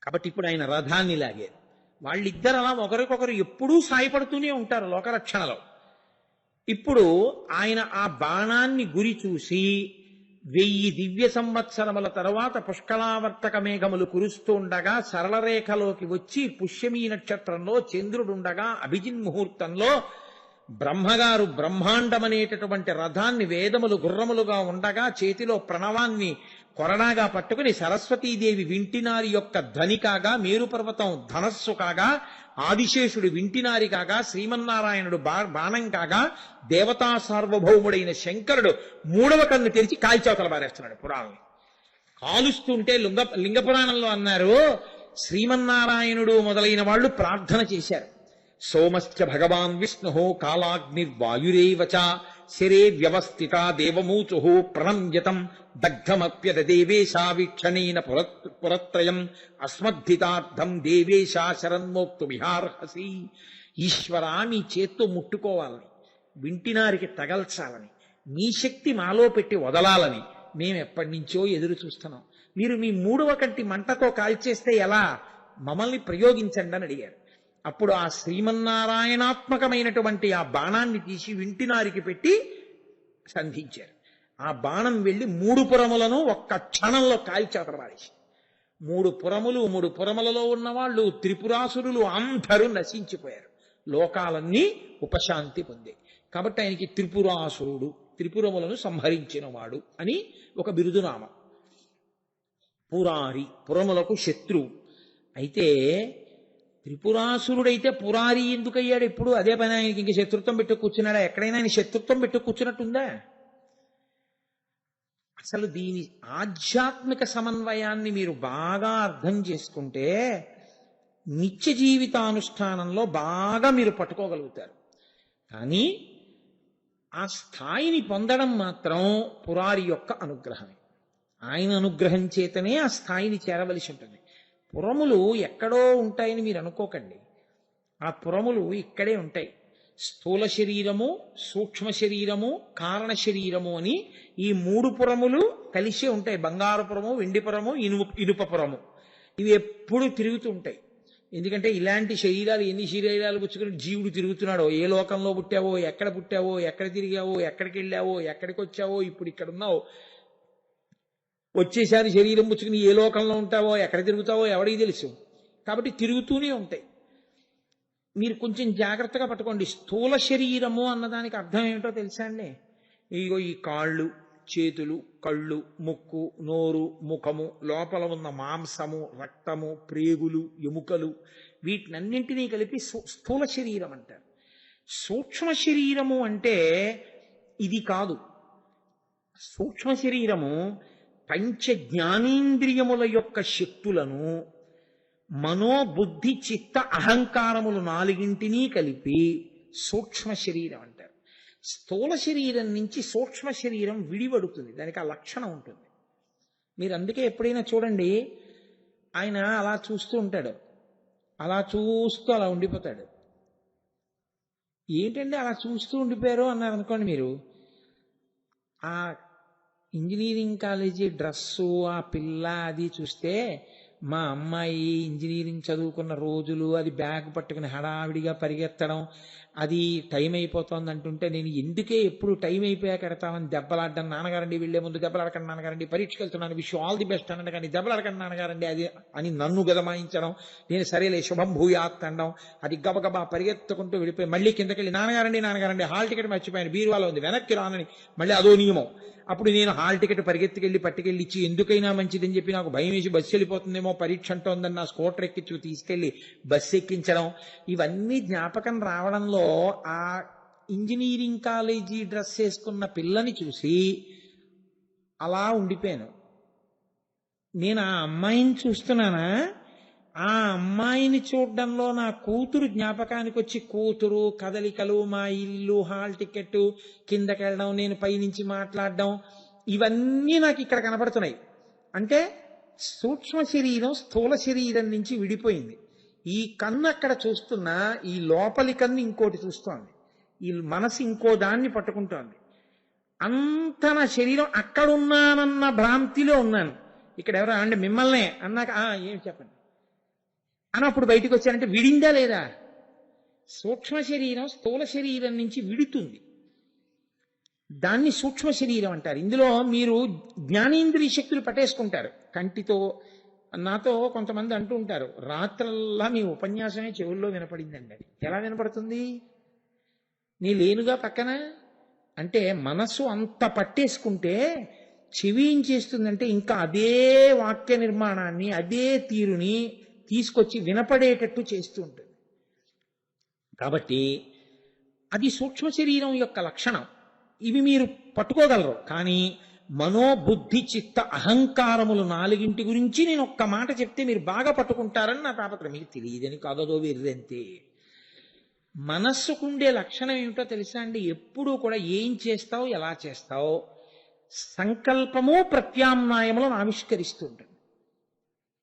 కాబట్టి ఇప్పుడు ఆయన రథాన్ని లాగారు. వాళ్ళిద్దరు అలా ఒకరికొకరు ఎప్పుడూ సాయపడుతూనే ఉంటారు లోకరక్షణలో. ఇప్పుడు ఆయన ఆ బాణాన్ని గురి చూసి 1000 దివ్య సంవత్సరముల తరువాత పుష్కలావర్తక మేఘములు కురుస్తూ ఉండగా సరళ రేఖలోకి వచ్చి పుష్యమీ నక్షత్రంలో చంద్రుడుండగా అభిజిన్ ముహూర్తంలో బ్రహ్మగారు బ్రహ్మాండమనేటటువంటి రథాన్ని వేదములు గుర్రములుగా ఉండగా చేతిలో ప్రణవాన్ని కొరడాగా పట్టుకుని సరస్వతీదేవి వింటినారి యొక్క ధ్వని కాగా, మేరు పర్వతం ధనస్సు కాగా, ఆదిశేషుడు వింటినారి కాగా, శ్రీమన్నారాయణుడు బాణం కాగా, దేవతా సార్వభౌముడైన శంకరుడు 3వ కన్ను తెరిచి కాల్చవతల బారేస్తున్నాడు పురాణం. కాలుస్తుంటే లింగపురాణంలో అన్నారు, శ్రీమన్నారాయణుడు మొదలైన వాళ్ళు ప్రార్థన చేశారు. సోమశ్చ భగవాన్ విష్ణు కాలాగ్నిర్వాయురేవచ శరే వ్యవస్థిత దేవమూచు ప్రణమ్యతం దగ్ధమప్యత దేవేశ వీక్షణేన పురత్రయం అస్మద్ధితార్థం దేవేశ శరన్మోక్తుమిహార్హసి. ఈశ్వరా, నీ చేత్తో ముట్టుకోవాలని, వింటినారికి తగల్చాలని, నీ శక్తి మాలో పెట్టి వదలాలని మేము ఎప్పటి నుంచో ఎదురు చూస్తున్నాం. మీరు మీ 3వ కంటి మంటతో కాల్చేస్తే ఎలా? మమ్మల్ని ప్రయోగించండి అని అడిగారు. అప్పుడు ఆ శ్రీమన్నారాయణాత్మకమైనటువంటి ఆ బాణాన్ని తీసి వింటినారికి పెట్టి సంధించారు. ఆ బాణం వెళ్లి 3 పురములను ఒక్క క్షణంలో కాల్చేతర పారేసి 3 పురములు, 3 పురములలో ఉన్నవాళ్ళు త్రిపురాసురులు అందరూ నశించిపోయారు. లోకాలన్నీ ఉపశాంతి పొందాయి. కాబట్టి ఆయనకి త్రిపురాసురుడు, త్రిపురములను సంహరించినవాడు అని ఒక బిరుదునామ. పురారి, పురములకు శత్రువు. అయితే త్రిపురాసురుడైతే పురారి ఎందుకయ్యాడు? ఇప్పుడు అదే పని ఆయనకి ఇంక శత్రుత్వం పెట్టు కూర్చున్నాడా? ఎక్కడైనా ఆయన శత్రుత్వం పెట్టు కూర్చున్నట్టుందా? అసలు దీని ఆధ్యాత్మిక సమన్వయాన్ని మీరు బాగా అర్థం చేసుకుంటే నిత్య జీవితానుష్ఠానంలో బాగా మీరు పట్టుకోగలుగుతారు. కానీ ఆ స్థాయిని పొందడం మాత్రం పురారి యొక్క అనుగ్రహమే. ఆయన అనుగ్రహం చేతనే ఆ స్థాయిని చేరవలసి ఉంటుంది. పురములు ఎక్కడో ఉంటాయని మీరు అనుకోకండి. ఆ పురములు ఇక్కడే ఉంటాయి. స్థూల శరీరము, సూక్ష్మ శరీరము, కారణ శరీరము అని ఈ 3 పురములు కలిసే ఉంటాయి. బంగారుపురము, వెండిపురము, ఇనుపపురము. ఇవి ఎప్పుడు తిరుగుతూ ఉంటాయి. ఎందుకంటే ఇలాంటి శరీరాలు, ఎన్ని శరీరాలు పుచ్చుకుని జీవుడు తిరుగుతున్నాడో, ఏ లోకంలో పుట్టావో, ఎక్కడ తిరిగావో, ఎక్కడికి వెళ్ళావో, ఎక్కడికి వచ్చావో, ఇప్పుడు ఇక్కడ ఉన్నావో, వచ్చేసారి శరీరం పుచ్చుకుని ఏ లోకంలో ఉంటావో, ఎక్కడ తిరుగుతావో ఎవడికి తెలుసు. కాబట్టి తిరుగుతూనే ఉంటాయి. మీరు కొంచెం జాగ్రత్తగా పట్టుకోండి. స్థూల శరీరము అన్నదానికి అర్థం ఏమిటో తెలుసా అండి? ఇగో ఈ కాళ్ళు, చేతులు, కళ్ళు, ముక్కు, నోరు, ముఖము, లోపల ఉన్న మాంసము, రక్తము, ప్రేగులు, ఎముకలు, వీటినన్నింటినీ కలిపి స్థూల శరీరం అంటారు. సూక్ష్మ శరీరము అంటే ఇది కాదు. సూక్ష్మ శరీరము పంచ జ్ఞానేంద్రియముల యొక్క శక్తులను మనోబుద్ధి చిత్త అహంకారములు 4ంటినీ కలిపి సూక్ష్మ శరీరం అంటారు. స్థూల శరీరం నుంచి సూక్ష్మ శరీరం విడివడుతుంది. దానికి ఆ లక్షణం ఉంటుంది. మీరు అందుకే ఎప్పుడైనా చూడండి, ఆయన అలా చూస్తూ ఉంటాడు, అలా చూస్తూ అలా ఉండిపోతాడు. ఏంటండి అలా చూస్తూ ఉండిపోయారు అన్నారు అనుకోండి. మీరు ఆ ఇంజనీరింగ్ కాలేజీ డ్రెస్సు, ఆ పిల్ల అది చూస్తే, మా అమ్మాయి ఇంజనీరింగ్ చదువుకున్న రోజులు, అది బ్యాగ్ పట్టుకుని హడావిడిగా పరిగెత్తడం, అది టైం అయిపోతుంది అంటుంటే నేను ఎందుకే ఎప్పుడు టైం అయిపోయాక ఎడతామని దెబ్బలాడ్డం. నాన్నగారండి వెళ్లే ముందు దెబ్బలాడకండి నాన్నగారండి, పరీక్షకు వెళ్తున్నాను, విష్ ఆల్ ది బెస్ట్ అనండి, కానీ దెబ్బలాడకండి నాన్నగారండి అది అని నన్ను గదమాయించడం. నేను సరేలే శుభం భూయాత్ అనడం. అది గబగబా పరిగెత్తుకుంటూ వెళ్ళిపోయి మళ్ళీ కిందకెళ్ళి నాన్నగారండి హాల్ టికెట్ మర్చిపోయాను, బీరువాలో ఉంది, వెనక్కి రానని మళ్ళీ అదో నియమం. అప్పుడు నేను హాల్ టికెట్ పరిగెత్తుకెళ్ళి పట్టుకెళ్ళి ఇచ్చి, ఎందుకైనా మంచిదని చెప్పి నాకు భయం వేసి బస్సు వెళ్ళిపోతుందేమో పరీక్ష అంటోందని నా స్కూటర్ ఎక్కించు తీసుకెళ్లి బస్సు ఎక్కించడం. ఇవన్నీ జ్ఞాపకం రావడంలో ఆ ఇంజనీరింగ్ కాలేజీ డ్రెస్ వేసుకున్న పిల్లని చూసి అలా ఉండిపోయాను. నేను ఆ అమ్మాయిని చూస్తున్నానా, ఆ అమ్మాయిని చూడడంలో నా కూతురు జ్ఞాపకానికి వచ్చి, కూతురు, కదలికలు, మా ఇల్లు, హాల్ టికెట్, కిందకెళ్ళడం, నేను పైనుంచి మాట్లాడడం, ఇవన్నీ నాకు ఇక్కడ కనపడుతున్నాయి. అంటే సూక్ష్మ శరీరం స్థూల శరీరం నుంచి విడిపోయింది. ఈ కన్ను అక్కడ చూస్తున్నా, ఈ లోపలి కన్ను ఇంకోటి చూస్తోంది. ఈ మనసు ఇంకో దాన్ని పట్టుకుంటోంది. అంత నా శరీరం అక్కడున్నానన్న భ్రాంతిలో ఉన్నాను. ఇక్కడ ఎవరో అంటే మిమ్మల్నే అన్నాక ఏమి చెప్పండి అన్నప్పుడు బయటికి వచ్చానంటే విడిందా లేదా? సూక్ష్మ శరీరం స్థూల శరీరం నుంచి విడుతుంది, దాన్ని సూక్ష్మ శరీరం అంటారు. ఇందులో మీరు జ్ఞానేంద్రియ శక్తులు పట్టేసుకుంటారు కంటితో. నాతో కొంతమంది అంటూ ఉంటారు, రాత్రల్లా మీ ఉపన్యాసమే చెవుల్లో వినపడిందండి. అది ఎలా వినపడుతుంది? నీ లేనుగా పక్కన అంటే మనస్సు అంత పట్టేసుకుంటే చెవి ఏం చేస్తుందంటే ఇంకా అదే వాక్య నిర్మాణాన్ని అదే తీరుని తీసుకొచ్చి వినపడేటట్టు చేస్తూ ఉంటుంది. కాబట్టి అది సూక్ష్మ శరీరం యొక్క లక్షణం. ఇవి మీరు పట్టుకోగలరు. కానీ మనోబుద్ధి చిత్త అహంకారములు 4 గురించి నేను ఒక్క మాట చెప్తే మీరు బాగా పట్టుకుంటారని నా తాపత్రయం. మీకు తెలియదని కాదో వీరంతే. మనస్సుకుండే లక్షణం ఏమిటో తెలుసా అండి? ఎప్పుడూ కూడా ఏం చేస్తావు, ఎలా చేస్తావు, సంకల్పము ప్రత్యామ్నాయములను ఆవిష్కరిస్తూ ఉంటుంది.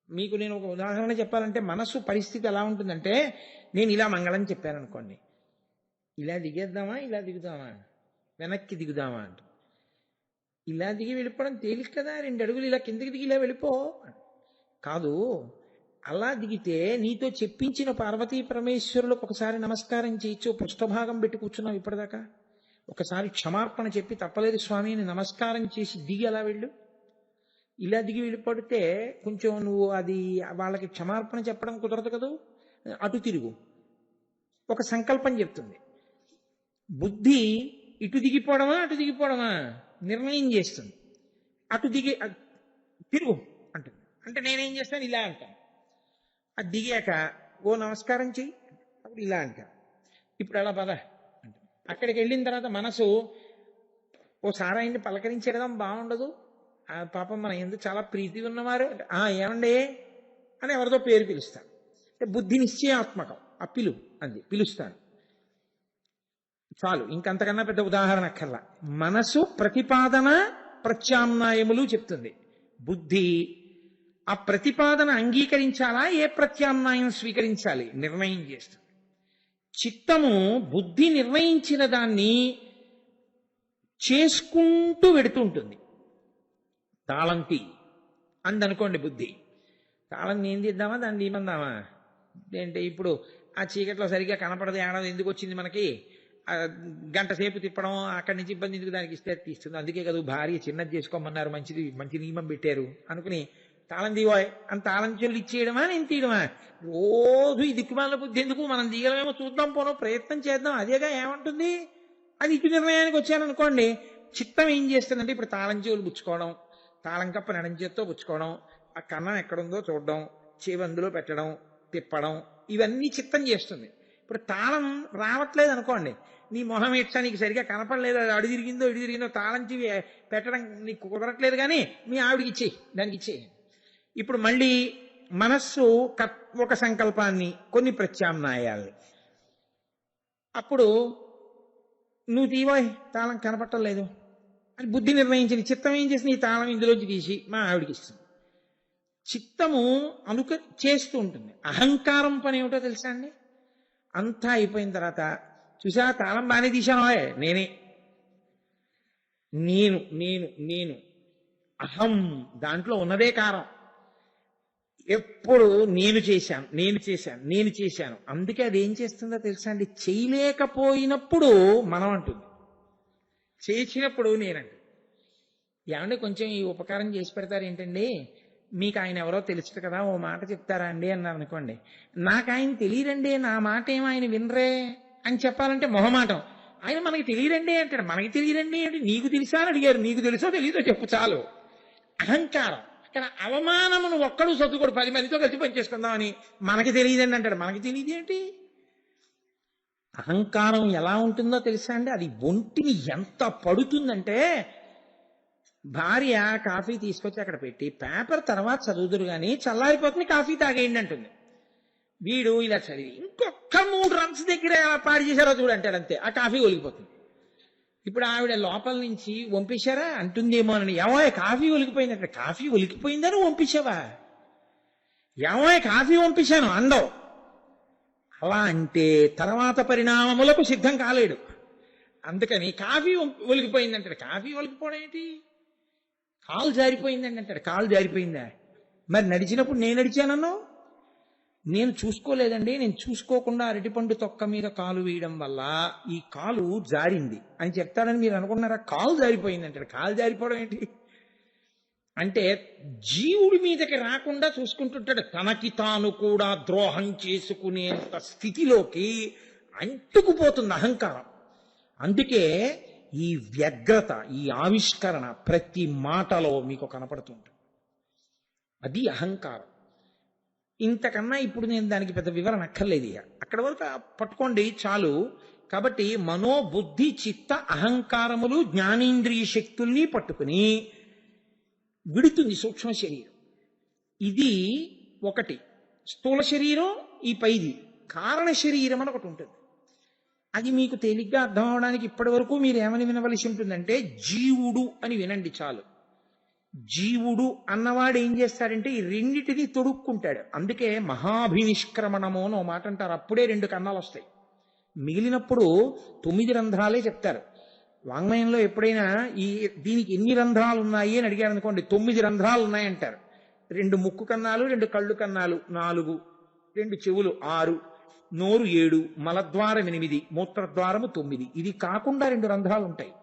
మీకు నేను ఒక ఉదాహరణ చెప్పాలంటే మనస్సు పరిస్థితి ఎలా ఉంటుందంటే, నేను ఇలా మంగళం చెప్పాను అనుకోండి, ఇలా దిగేద్దామా, ఇలా దిగుదామా, వెనక్కి దిగుదామా అంట. ఇలా దిగి వెళ్ళిపోవడం తేలిక కదా, 2 అడుగులు ఇలా కిందకి దిగి ఇలా వెళ్ళిపో కాదు. అలా దిగితే నీతో చెప్పించిన పార్వతీ పరమేశ్వరులకు ఒకసారి నమస్కారం చేయొచ్చు, పృష్ఠభాగం పెట్టి కూర్చున్నావు ఇప్పటిదాకా. ఒకసారి క్షమార్పణ చెప్పి తప్పలేదు స్వామి అని నమస్కారం చేసి దిగి అలా వెళ్ళు. ఇలా దిగి వెళ్ళిపడితే కొంచెం నువ్వు అది వాళ్ళకి క్షమార్పణ చెప్పడం కుదరదు కదా. అటు తిరుగు, ఒక సంకల్పం చెప్తుంది. బుద్ధి ఇటు దిగిపోవడమా అటు దిగిపోవడమా నిర్ణయం చేస్తుంది. అటు దిగి తిరుగు అంటుంది. అంటే నేనేం చేస్తాను, ఇలా అంటాను. అది దిగాక ఓ నమస్కారం చెయ్యి, అప్పుడు ఇలా అంటాను. ఇప్పుడు అలా పద అంటే అక్కడికి వెళ్ళిన తర్వాత మనసు ఓసారి ఆయన్ని పలకరించడం బాగుండదు, పాపం మన ఎందుకు చాలా ప్రీతి ఉన్నవారు, ఏమండే అని ఎవరితో పేరు పిలుస్తాను. అంటే బుద్ధి నిశ్చయాత్మకం, ఆ అంది పిలుస్తాను చాలు. ఇంకంతకన్నా పెద్ద ఉదాహరణ అక్కర్లా. మనసు ప్రతిపాదన ప్రత్యామ్నాయములు చెప్తుంది. బుద్ధి ఆ ప్రతిపాదన అంగీకరించాలా, ఏ ప్రత్యామ్నాయం స్వీకరించాలి నిర్ణయం చేస్తుంది. చిత్తము బుద్ధి నిర్ణయించిన దాన్ని చేసుకుంటూ వెడుతుంటుంది. తాళం తీ అందనుకోండి బుద్ధి, తాళం ఏం తీద్దామా, దాన్ని తీమందామా ఏంటి, ఇప్పుడు ఆ చీకట్లో సరిగ్గా కనపడదు, ఏడాది ఎందుకు వచ్చింది మనకి, గంట సేపు తిప్పడం, అక్కడి నుంచి ఇబ్బంది ఎందుకు, దానికి ఇస్తే తీస్తుంది. అందుకే కదా భార్య చిన్నది చేసుకోమన్నారు, మంచి నియమం పెట్టారు అనుకుని తాళం తీవాయ్ అని తాళం చెల్లు ఇచ్చేయడమా, నేను తీయడమా? రోజు ఈ దిక్కుమాల బుద్ధి ఎందుకు, మనం దిగలమేమో చూద్దాం, పోను ప్రయత్నం చేద్దాం, అదేగా ఏమంటుంది. అది ఇటు నిర్ణయానికి వచ్చాననుకోండి, చిత్తం ఏం చేస్తుందంటే ఇప్పుడు తాళం చెవులు పుచ్చుకోవడం, తాళం కప్ప నడం చేత్తో పుచ్చుకోవడం, ఆ కన్నం ఎక్కడుందో చూడడం, చేబందులో పెట్టడం, తిప్పడం, ఇవన్నీ చిత్తం చేస్తుంది. ఇప్పుడు తాళం రావట్లేదు అనుకోండి, నీ మొహం ఇచ్చా నీకు సరిగా కనపడలేదు, అది అడు తిరిగిందో తాళం చెవి పెట్టడం నీకు కుదరట్లేదు, కానీ మీ ఆవిడికి ఇచ్చేయి, దానికి ఇచ్చేయి. ఇప్పుడు మళ్ళీ మనస్సు ఒక సంకల్పాన్ని, కొన్ని ప్రత్యామ్నాయాల్ని, అప్పుడు నువ్వు తీవాయ్ తాళం కనపట్టలేదు అని బుద్ధి నిర్ణయించింది. చిత్తం ఏం చేసింది, ఈ తాళం ఇందులోంచి తీసి మా ఆవిడికి ఇస్తుంది. చిత్తము చేస్తూ ఉంటుంది. అహంకారం పని ఏమిటో తెలుసా అండి? అంతా అయిపోయిన తర్వాత చూసా తాళం బాగానే తీశాను, నేనే నేను నేను నేను అహం, దాంట్లో ఉన్నదే కారం. ఎప్పుడు నేను చేశాను. అందుకే అది ఏం చేస్తుందో తెలుసా అండి? చేయలేకపోయినప్పుడు మనం అంటుంది, చేసినప్పుడు నేనండి. ఏమంటే కొంచెం ఈ ఉపకారం చేసి పెడతారు ఏంటండి, మీకు ఆయన ఎవరో తెలుసు కదా, ఓ మాట చెప్తారా అండి అన్నారు అనుకోండి. నాకు ఆయన తెలియరండి, నా మాట ఏమో ఆయన వినరే అని చెప్పాలంటే మొహమాటం. ఆయన మనకి తెలియరండి అంటాడు. మనకి తెలియరండి అంటే నీకు తెలుసా అని అడిగారు, నీకు తెలుసో తెలీదో చెప్పు చాలు. అహంకారం. అక్కడ అవమానమును ఒక్కడు సర్దుకోడు, 10 మందితో కలిసి పనిచేసుకుందామని మనకి తెలియదండి అంటాడు. మనకి తెలియదు ఏంటి? అహంకారం ఎలా ఉంటుందో తెలుసా అండి? అది ఒంటిని ఎంత పడుతుందంటే, భార్య కాఫీ తీసుకొచ్చి అక్కడ పెట్టి పేపర్ తర్వాత చదువుదురు కానీ చల్లారిపోతుంది, కాఫీ తాగేయండి అంటుంది. వీడు ఇలా చదివి ఇంకొక 3 రన్స్ దగ్గర ఎలా పాడు చేశారో చూడంటాడు, అంతే ఆ కాఫీ ఒలిగిపోతుంది. ఇప్పుడు ఆవిడ లోపల నుంచి వంపేశారా అంటుందేమో అని, ఏమో కాఫీ ఒలిగిపోయిందంటే, కాఫీ ఒలిగిపోయిందని వంపించావా, ఏమో కాఫీ వంపించాను అందవు. అలా అంటే తర్వాత పరిణామములకు సిద్ధం కాలేడు. అందుకని కాఫీ ఒలికిపోయింది అంటాడు. కాఫీ ఒలికిపోవడం ఏంటి? కాలు జారిపోయిందండి అంటాడు. కాలు జారిపోయిందా? మరి నడిచినప్పుడు నేను నడిచానన్నా నేను చూసుకోలేదండి, నేను చూసుకోకుండా అరటిపండు తొక్క మీద కాలు వేయడం వల్ల ఈ కాలు జారింది అని చెప్తాడని మీరు అనుకున్నారా? కాలు జారిపోయింది అంటాడు. కాలు జారిపోవడం ఏంటి అంటే జీవుడి మీదకి రాకుండా చూసుకుంటుంటాడు. తనకి తాను కూడా ద్రోహం చేసుకునేంత స్థితిలోకి అంటుకుపోతుంది అహంకారం. అందుకే ఈ వ్యగ్రత, ఈ ఆవిష్కరణ ప్రతి మాటలో మీకు కనపడుతుంటుంది. అది అహంకారం. ఇంతకన్నా ఇప్పుడు నేను దానికి పెద్ద వివరణ అక్కర్లేదు. ఇక అక్కడ వరకు పట్టుకోండి చాలు. కాబట్టి మనోబుద్ధి చిత్త అహంకారములు జ్ఞానేంద్రియ శక్తుల్ని పట్టుకుని విడుతుంది సూక్ష్మ శరీరం. ఇది ఒకటి. స్థూల శరీరం ఈ పైది కారణ శరీరం అని ఒకటి ఉంటుంది. అది మీకు తేలిగ్గా అర్థం అవడానికి ఇప్పటి వరకు మీరు ఏమని వినవలసి ఉంటుందంటే జీవుడు అని వినండి చాలు. జీవుడు అన్నవాడు ఏం చేస్తాడంటే ఈ రెండిటిని తొడుక్కుంటాడు. అందుకే మహాభినిష్క్రమణము అని ఓ మాట అంటారు. అప్పుడే 2 కన్నాలు వస్తాయి. మిగిలినప్పుడు 9 రంధ్రాలే చెప్తారు. వాంగ్మయంలో ఎప్పుడైనా దీనికి ఎన్ని రంధ్రాలు ఉన్నాయి అని అడిగారు అనుకోండి, 9 రంధ్రాలు ఉన్నాయంటారు. 2 ముక్కు కన్నాలు, 2 కళ్ళు కన్నాలు 4, 2 చెవులు 6, నోరు 7, మలద్వారం 8, మూత్రద్వారము 9. ఇది కాకుండా 2 రంధ్రాలు ఉంటాయి.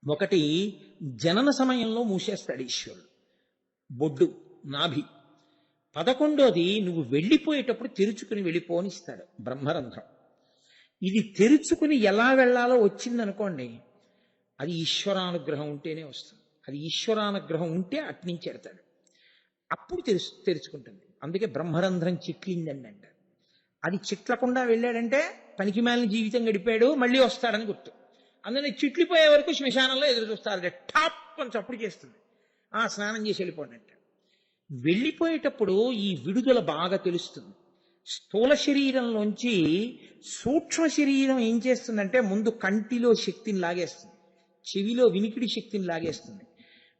ఒకటి జనన సమయంలో మూసేస్తాడు ఈశ్వరుడు, బొడ్డు నాభి. 11వది నువ్వు వెళ్ళిపోయేటప్పుడు తెరుచుకుని వెళ్ళిపోనిస్తాడు, బ్రహ్మరంధ్రం. ఇది తెరుచుకుని ఎలా వెళ్ళాలో వచ్చిందనుకోండి, అది ఈశ్వరానుగ్రహం ఉంటేనే వస్తుంది. అది ఈశ్వరానుగ్రహం ఉంటే అట్నుంచి ఎడతాడు, అప్పుడు తెరుచుకుంటుంది. అందుకే బ్రహ్మరంధ్రం చిట్లిందండి అంటారు. అది చిట్లకుండా వెళ్ళాడంటే పనికిమాలిన జీవితం గడిపాడు, మళ్ళీ వస్తాడని గుర్తు. అందుకని చిట్లిపోయే వరకు శ్మశానంలో ఎదురు చూస్తారు. టాప్ అని చప్పుడు చేస్తుంది, స్నానం చేసి వెళ్ళిపోండి అంటే. వెళ్ళిపోయేటప్పుడు ఈ విడుదల బాగా తెలుస్తుంది. స్థూల శరీరంలోంచి సూక్ష్మ శరీరం ఏం చేస్తుందంటే ముందు కంటిలో శక్తిని లాగేస్తుంది, చెవిలో వినికిడి శక్తిని లాగేస్తుంది,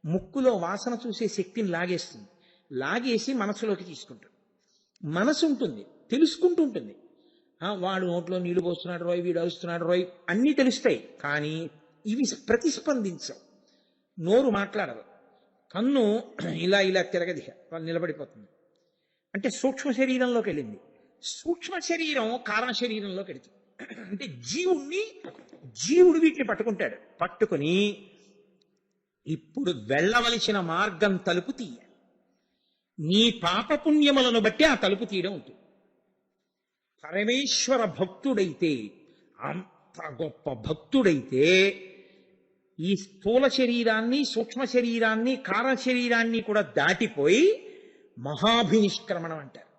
ముక్కులో వాసన చూసే శక్తిని లాగేస్తుంది. లాగేసి మనసులోకి తీసుకుంటుంది. మనసు ఉంటుంది, తెలుసుకుంటూ ఉంటుంది. వాడు నోట్లో నీళ్లు పోస్తున్నాడు రోయ్, వీడు అరుస్తున్నాడు రోయ్, అన్నీ తెలుస్తాయి. కానీ ఇవి ప్రతిస్పందించవు. నోరు మాట్లాడదు, కన్ను ఇలా ఇలా తిరగది, నిలబడిపోతుంది. అంటే సూక్ష్మ శరీరంలోకి వెళ్ళింది. సూక్ష్మ శరీరం కారణ శరీరంలోకి వెళుతుంది. అంటే జీవుడు వీటిని పట్టుకుంటాడు. పట్టుకుని ఇప్పుడు వెళ్ళవలసిన మార్గం తలుపు తీయాలి. నీ పాపపుణ్యములను బట్టి ఆ తలుపు తీయడం ఉంటుంది. పరమేశ్వర భక్తుడైతే, అంత గొప్ప భక్తుడైతే ఈ స్థూల శరీరాన్ని, సూక్ష్మ శరీరాన్ని, కారణ శరీరాన్ని కూడా దాటిపోయి మహాభినిష్క్రమణం అంటారు.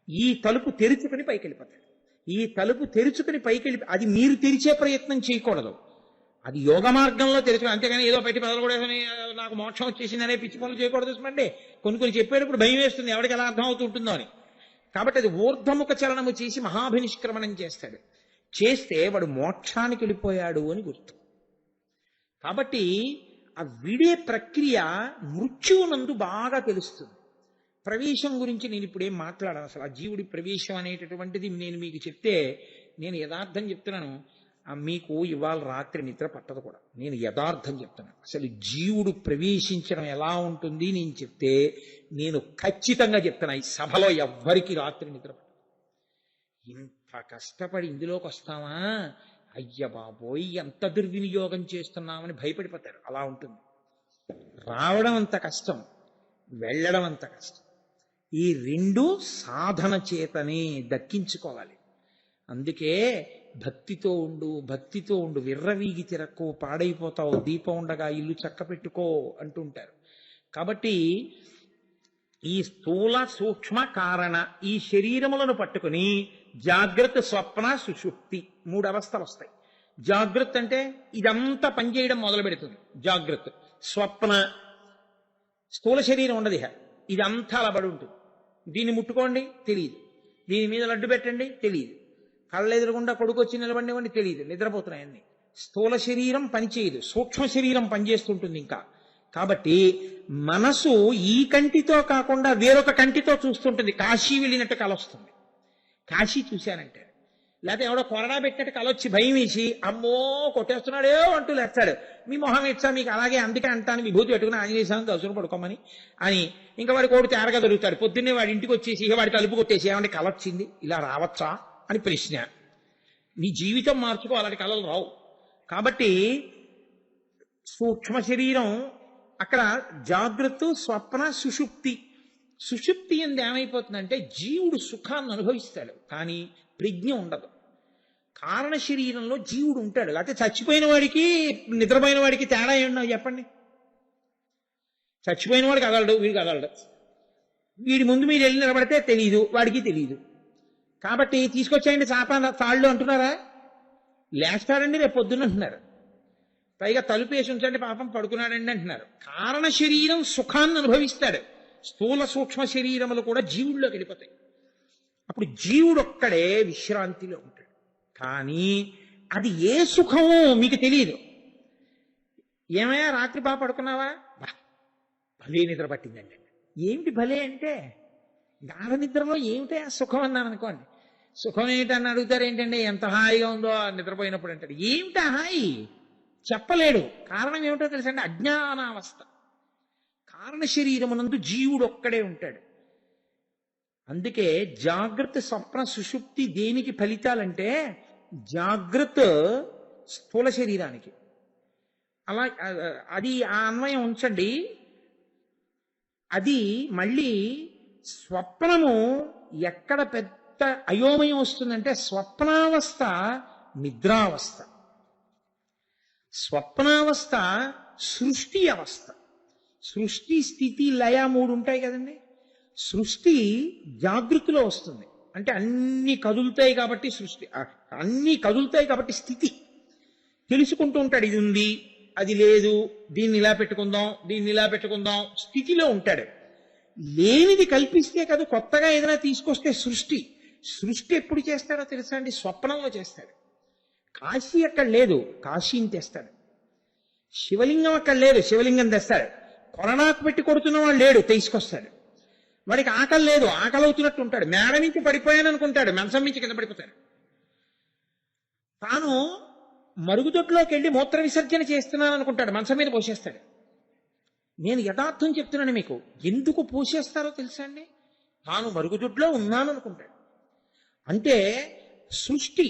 ఈ తలుపు తెరుచుకుని పైకి వెళ్ళిపోతాడు. ఈ తలుపు తెరుచుకుని పైకి వెళ్ళి, అది మీరు తెరిచే ప్రయత్నం చేయకూడదు, అది యోగ మార్గంలో తెరుచుకుని. అంతేగాని ఏదో పెట్టి పదలు కూడా నాకు మోక్షం వచ్చేసిందనే పిచ్చి పనులు చేయకూడదు. చూసుకోండి, కొన్ని చెప్పేటప్పుడు భయం వేస్తుంది, ఎవరికి ఎలా అర్థం అవుతుంటుందో అని. కాబట్టి అది ఊర్ధ్వముఖ చలనము చేసి మహాభినిష్క్రమణం చేస్తాడు. చేస్తే వాడు మోక్షానికి వెళ్ళిపోయాడు అని గుర్తు. కాబట్టి ఆ విడే ప్రక్రియ మృత్యువునందు బాగా తెలుస్తుంది. ప్రవేశం గురించి నేను ఇప్పుడేం మాట్లాడాను. అసలు ఆ జీవుడి ప్రవేశం అనేటటువంటిది నేను మీకు చెప్తే, నేను యథార్థం చెప్తున్నాను, మీకు ఇవాళ రాత్రి నిద్ర పట్టదు కూడా. నేను యథార్థం చెప్తున్నాను. అసలు జీవుడు ప్రవేశించడం ఎలా ఉంటుంది నేను చెప్తే, నేను ఖచ్చితంగా చెప్తున్నా, ఈ సభలో ఎవ్వరికి రాత్రి నిద్ర పట్టదు. ఇంత కష్టపడి ఇందులోకి వస్తామా, అయ్య బాబోయ్ ఎంత దుర్వినియోగం చేస్తున్నామని భయపడిపోతారు. అలా ఉంటుంది. రావడం అంత కష్టం, వెళ్ళడం అంత కష్టం. ఈ 2 సాధన చేతనే దక్కించుకోవాలి. అందుకే భక్తితో ఉండు, విర్రవీగి తిరక్కో, పాడైపోతావు, దీపం ఉండగా ఇల్లు చక్క పెట్టుకో అంటుంటారు. కాబట్టి ఈ స్థూల సూక్ష్మ కారణ ఈ శరీరములను పట్టుకుని జాగ్రత్త, స్వప్న, సుషుప్తి 3 అవస్థలు వస్తాయి. జాగ్రత్త అంటే ఇదంతా పనిచేయడం మొదలు పెడుతుంది. జాగ్రత్త. స్వప్న స్థూల శరీరం ఉండదు, ఇదంతా అలా పడి ఉంటుంది. దీన్ని ముట్టుకోండి తెలియదు, దీని మీద లడ్డు పెట్టండి తెలియదు, కళ్ళ ఎదురుగుండా కొడుకు వచ్చి నిలబడినవ్వండి తెలియదు, నిద్రపోతున్నాయన్ని. స్థూల శరీరం పనిచేయదు, సూక్ష్మ శరీరం పనిచేస్తుంటుంది ఇంకా. కాబట్టి మనసు ఈ కంటితో కాకుండా వేరొక కంటితో చూస్తుంటుంది. కాశీ వెళ్ళినట్టు కల వస్తుంది. కాశీ చూశానంటే లేకపోతే ఎవడో కొరడా పెట్టినట్టు కలొచ్చి భయం వేసి అమ్మో కొట్టేస్తున్నాడో అంటూ లేస్తాడు. మీ మొహం ఇచ్చా మీకు అలాగే అందుకే అంటాను విభూతి పెట్టుకుని ఆంజనేయ స్వామి దర్శనం పడుకోమని అని. ఇంకా వాడి కోడి తేరగా దొరుకుతాడు. పొద్దున్నే వాడి ఇంటికి వచ్చేసి ఇక వాడి తలుపు కొట్టేసి ఏమంటే కలొచ్చింది ఇలా రావచ్చా అని ప్రశ్న. నీ జీవితం మార్చుకో, అలాంటి కళలు రావు. కాబట్టి సూక్ష్మ శరీరం అక్కడ జాగ్రత్త, స్వప్న, సుషుప్తి. సుషుప్తి ఎందు ఏమైపోతుందంటే జీవుడు సుఖాన్ని అనుభవిస్తాడు కానీ ప్రజ్ఞ ఉండదు. కారణ శరీరంలో జీవుడు ఉంటాడు. లేకపోతే చచ్చిపోయిన వాడికి నిద్రపోయిన వాడికి తేడా ఏమన్నా చెప్పండి. చచ్చిపోయిన వాడు కదలడు, వీడు కదలడు. వీడి ముందు మీరు వెళ్ళి నిలబడితే తెలియదు, వాడికి తెలియదు. కాబట్టి తీసుకొచ్చేయండి తాళ్ళు అంటున్నారా? లేస్తాడండి రేపు పొద్దున్న అంటున్నారు. పైగా తలుపు వేసి ఉంచండి పాపం పడుకున్నాడండి అంటున్నారు. కారణ శరీరం సుఖాన్ని అనుభవిస్తాడు. స్థూల సూక్ష్మ శరీరములు కూడా జీవుల్లోకి వెళ్ళిపోతాయి. అప్పుడు జీవుడు ఒక్కడే విశ్రాంతిలో ఉంటాడు. కానీ అది ఏ సుఖమో మీకు తెలియదు. ఏమయ్యా రాత్రి బాగా పడుకున్నావా? భలే నిద్ర పట్టిందండి. ఏమిటి భలే అంటే? గాఢ నిద్రలో ఏమిటే సుఖం అన్నాను అనుకోండి. సుఖం ఏంటని అడుగుతారు. ఏంటంటే ఎంత హాయిగా ఉందో నిద్రపోయినప్పుడు అంటాడు. ఏమిటా హాయి చెప్పలేడు. కారణం ఏమిటో తెలుసండి, అజ్ఞానావస్థ. కారణ శరీరమునందు జీవుడు ఒక్కడే ఉంటాడు. అందుకే జాగ్రత్త, స్వప్న, సుషుప్తి దేనికి ఫలితాలంటే జాగ్రత్త స్థూల శరీరానికి. అలా అది ఆ అన్వయం ఉంచండి. అది మళ్ళీ స్వప్నము ఎక్కడ పెద్ద అయోమయం వస్తుందంటే స్వప్నావస్థ నిద్రావస్థ. స్వప్నావస్థ సృష్టి అవస్థ. సృష్టి, స్థితి, లయ మూడు ఉంటాయి కదండి. సృష్టి జాగృతిలో వస్తుంది. అంటే అన్ని కదులుతాయి కాబట్టి సృష్టి, అన్ని కదులుతాయి కాబట్టి స్థితి. తెలుసుకుంటూ ఉంటాడు, ఇది ఉంది, అది లేదు, దీన్ని ఇలా పెట్టుకుందాం, దీన్ని ఇలా పెట్టుకుందాం, స్థితిలో ఉంటాడు. లేనిది కల్పిస్తే కదా కొత్తగా ఏదైనా తీసుకొస్తే సృష్టి. సృష్టి ఎప్పుడు చేస్తాడో తెలుసా అండి? స్వప్నంలో చేస్తాడు. కాశీ అక్కడ లేదు, కాశీని తెస్తాడు. శివలింగం అక్కడ లేదు, శివలింగం తెస్తాడు. కొరనాకు పెట్టి కొడుతున్నవాడు లేడు, తీసుకొస్తాడు. వాడికి ఆకలి లేదు, ఆకలి అవుతున్నట్టు ఉంటాడు. మేడ నుంచి పడిపోయాను అనుకుంటాడు, మంచం నుంచి కింద పడిపోతాడు. తాను మరుగుదొడ్లోకి వెళ్ళి మూత్ర విసర్జన చేస్తున్నాను అనుకుంటాడు, మంచం మీద పోసేస్తాడు. నేను యథార్థం చెప్తున్నాను మీకు. ఎందుకు పోసేస్తారో తెలుసా అండి? తాను మరుగుదొడ్లో ఉన్నాను అనుకుంటాడు. అంటే సృష్టి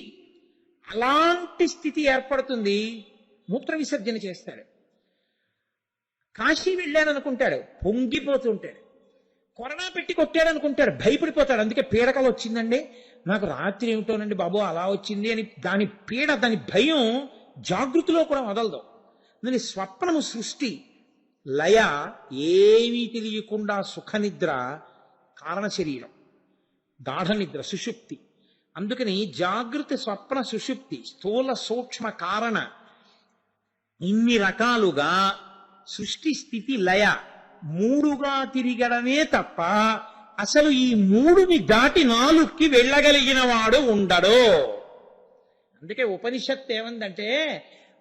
అలాంటి స్థితి ఏర్పడుతుంది. మూత్ర విసర్జన చేస్తాడు. కాశీ వెళ్ళాను అనుకుంటాడు, పొంగిపోతుంటాడు. కొరనా పెట్టి కొట్టాడు అనుకుంటాడు, భయపడిపోతాడు. అందుకే పీడకలు వచ్చిందండి నాకు రాత్రి ఏమిటోనండి బాబు అలా వచ్చింది అని దాని పీడ, దాని భయం జాగృతిలో కూడా వదలదు. దాని స్వప్నము సృష్టి, లయ, ఏమీ తెలియకుండా సుఖనిద్ర కారణ శరీరం, గాఢ నిద్ర సుషుప్తి. అందుకని జాగృతి, స్వప్న, సుషుప్తి, స్థూల సూక్ష్మ కారణ ఇన్ని రకాలుగా సృష్టి, స్థితి, లయ మూడుగా తిరిగడమే తప్ప అసలు ఈ మూడుని దాటి నాలుగుకి వెళ్ళగలిగిన వాడు ఉండడు. అందుకే ఉపనిషత్తు ఏమందంటే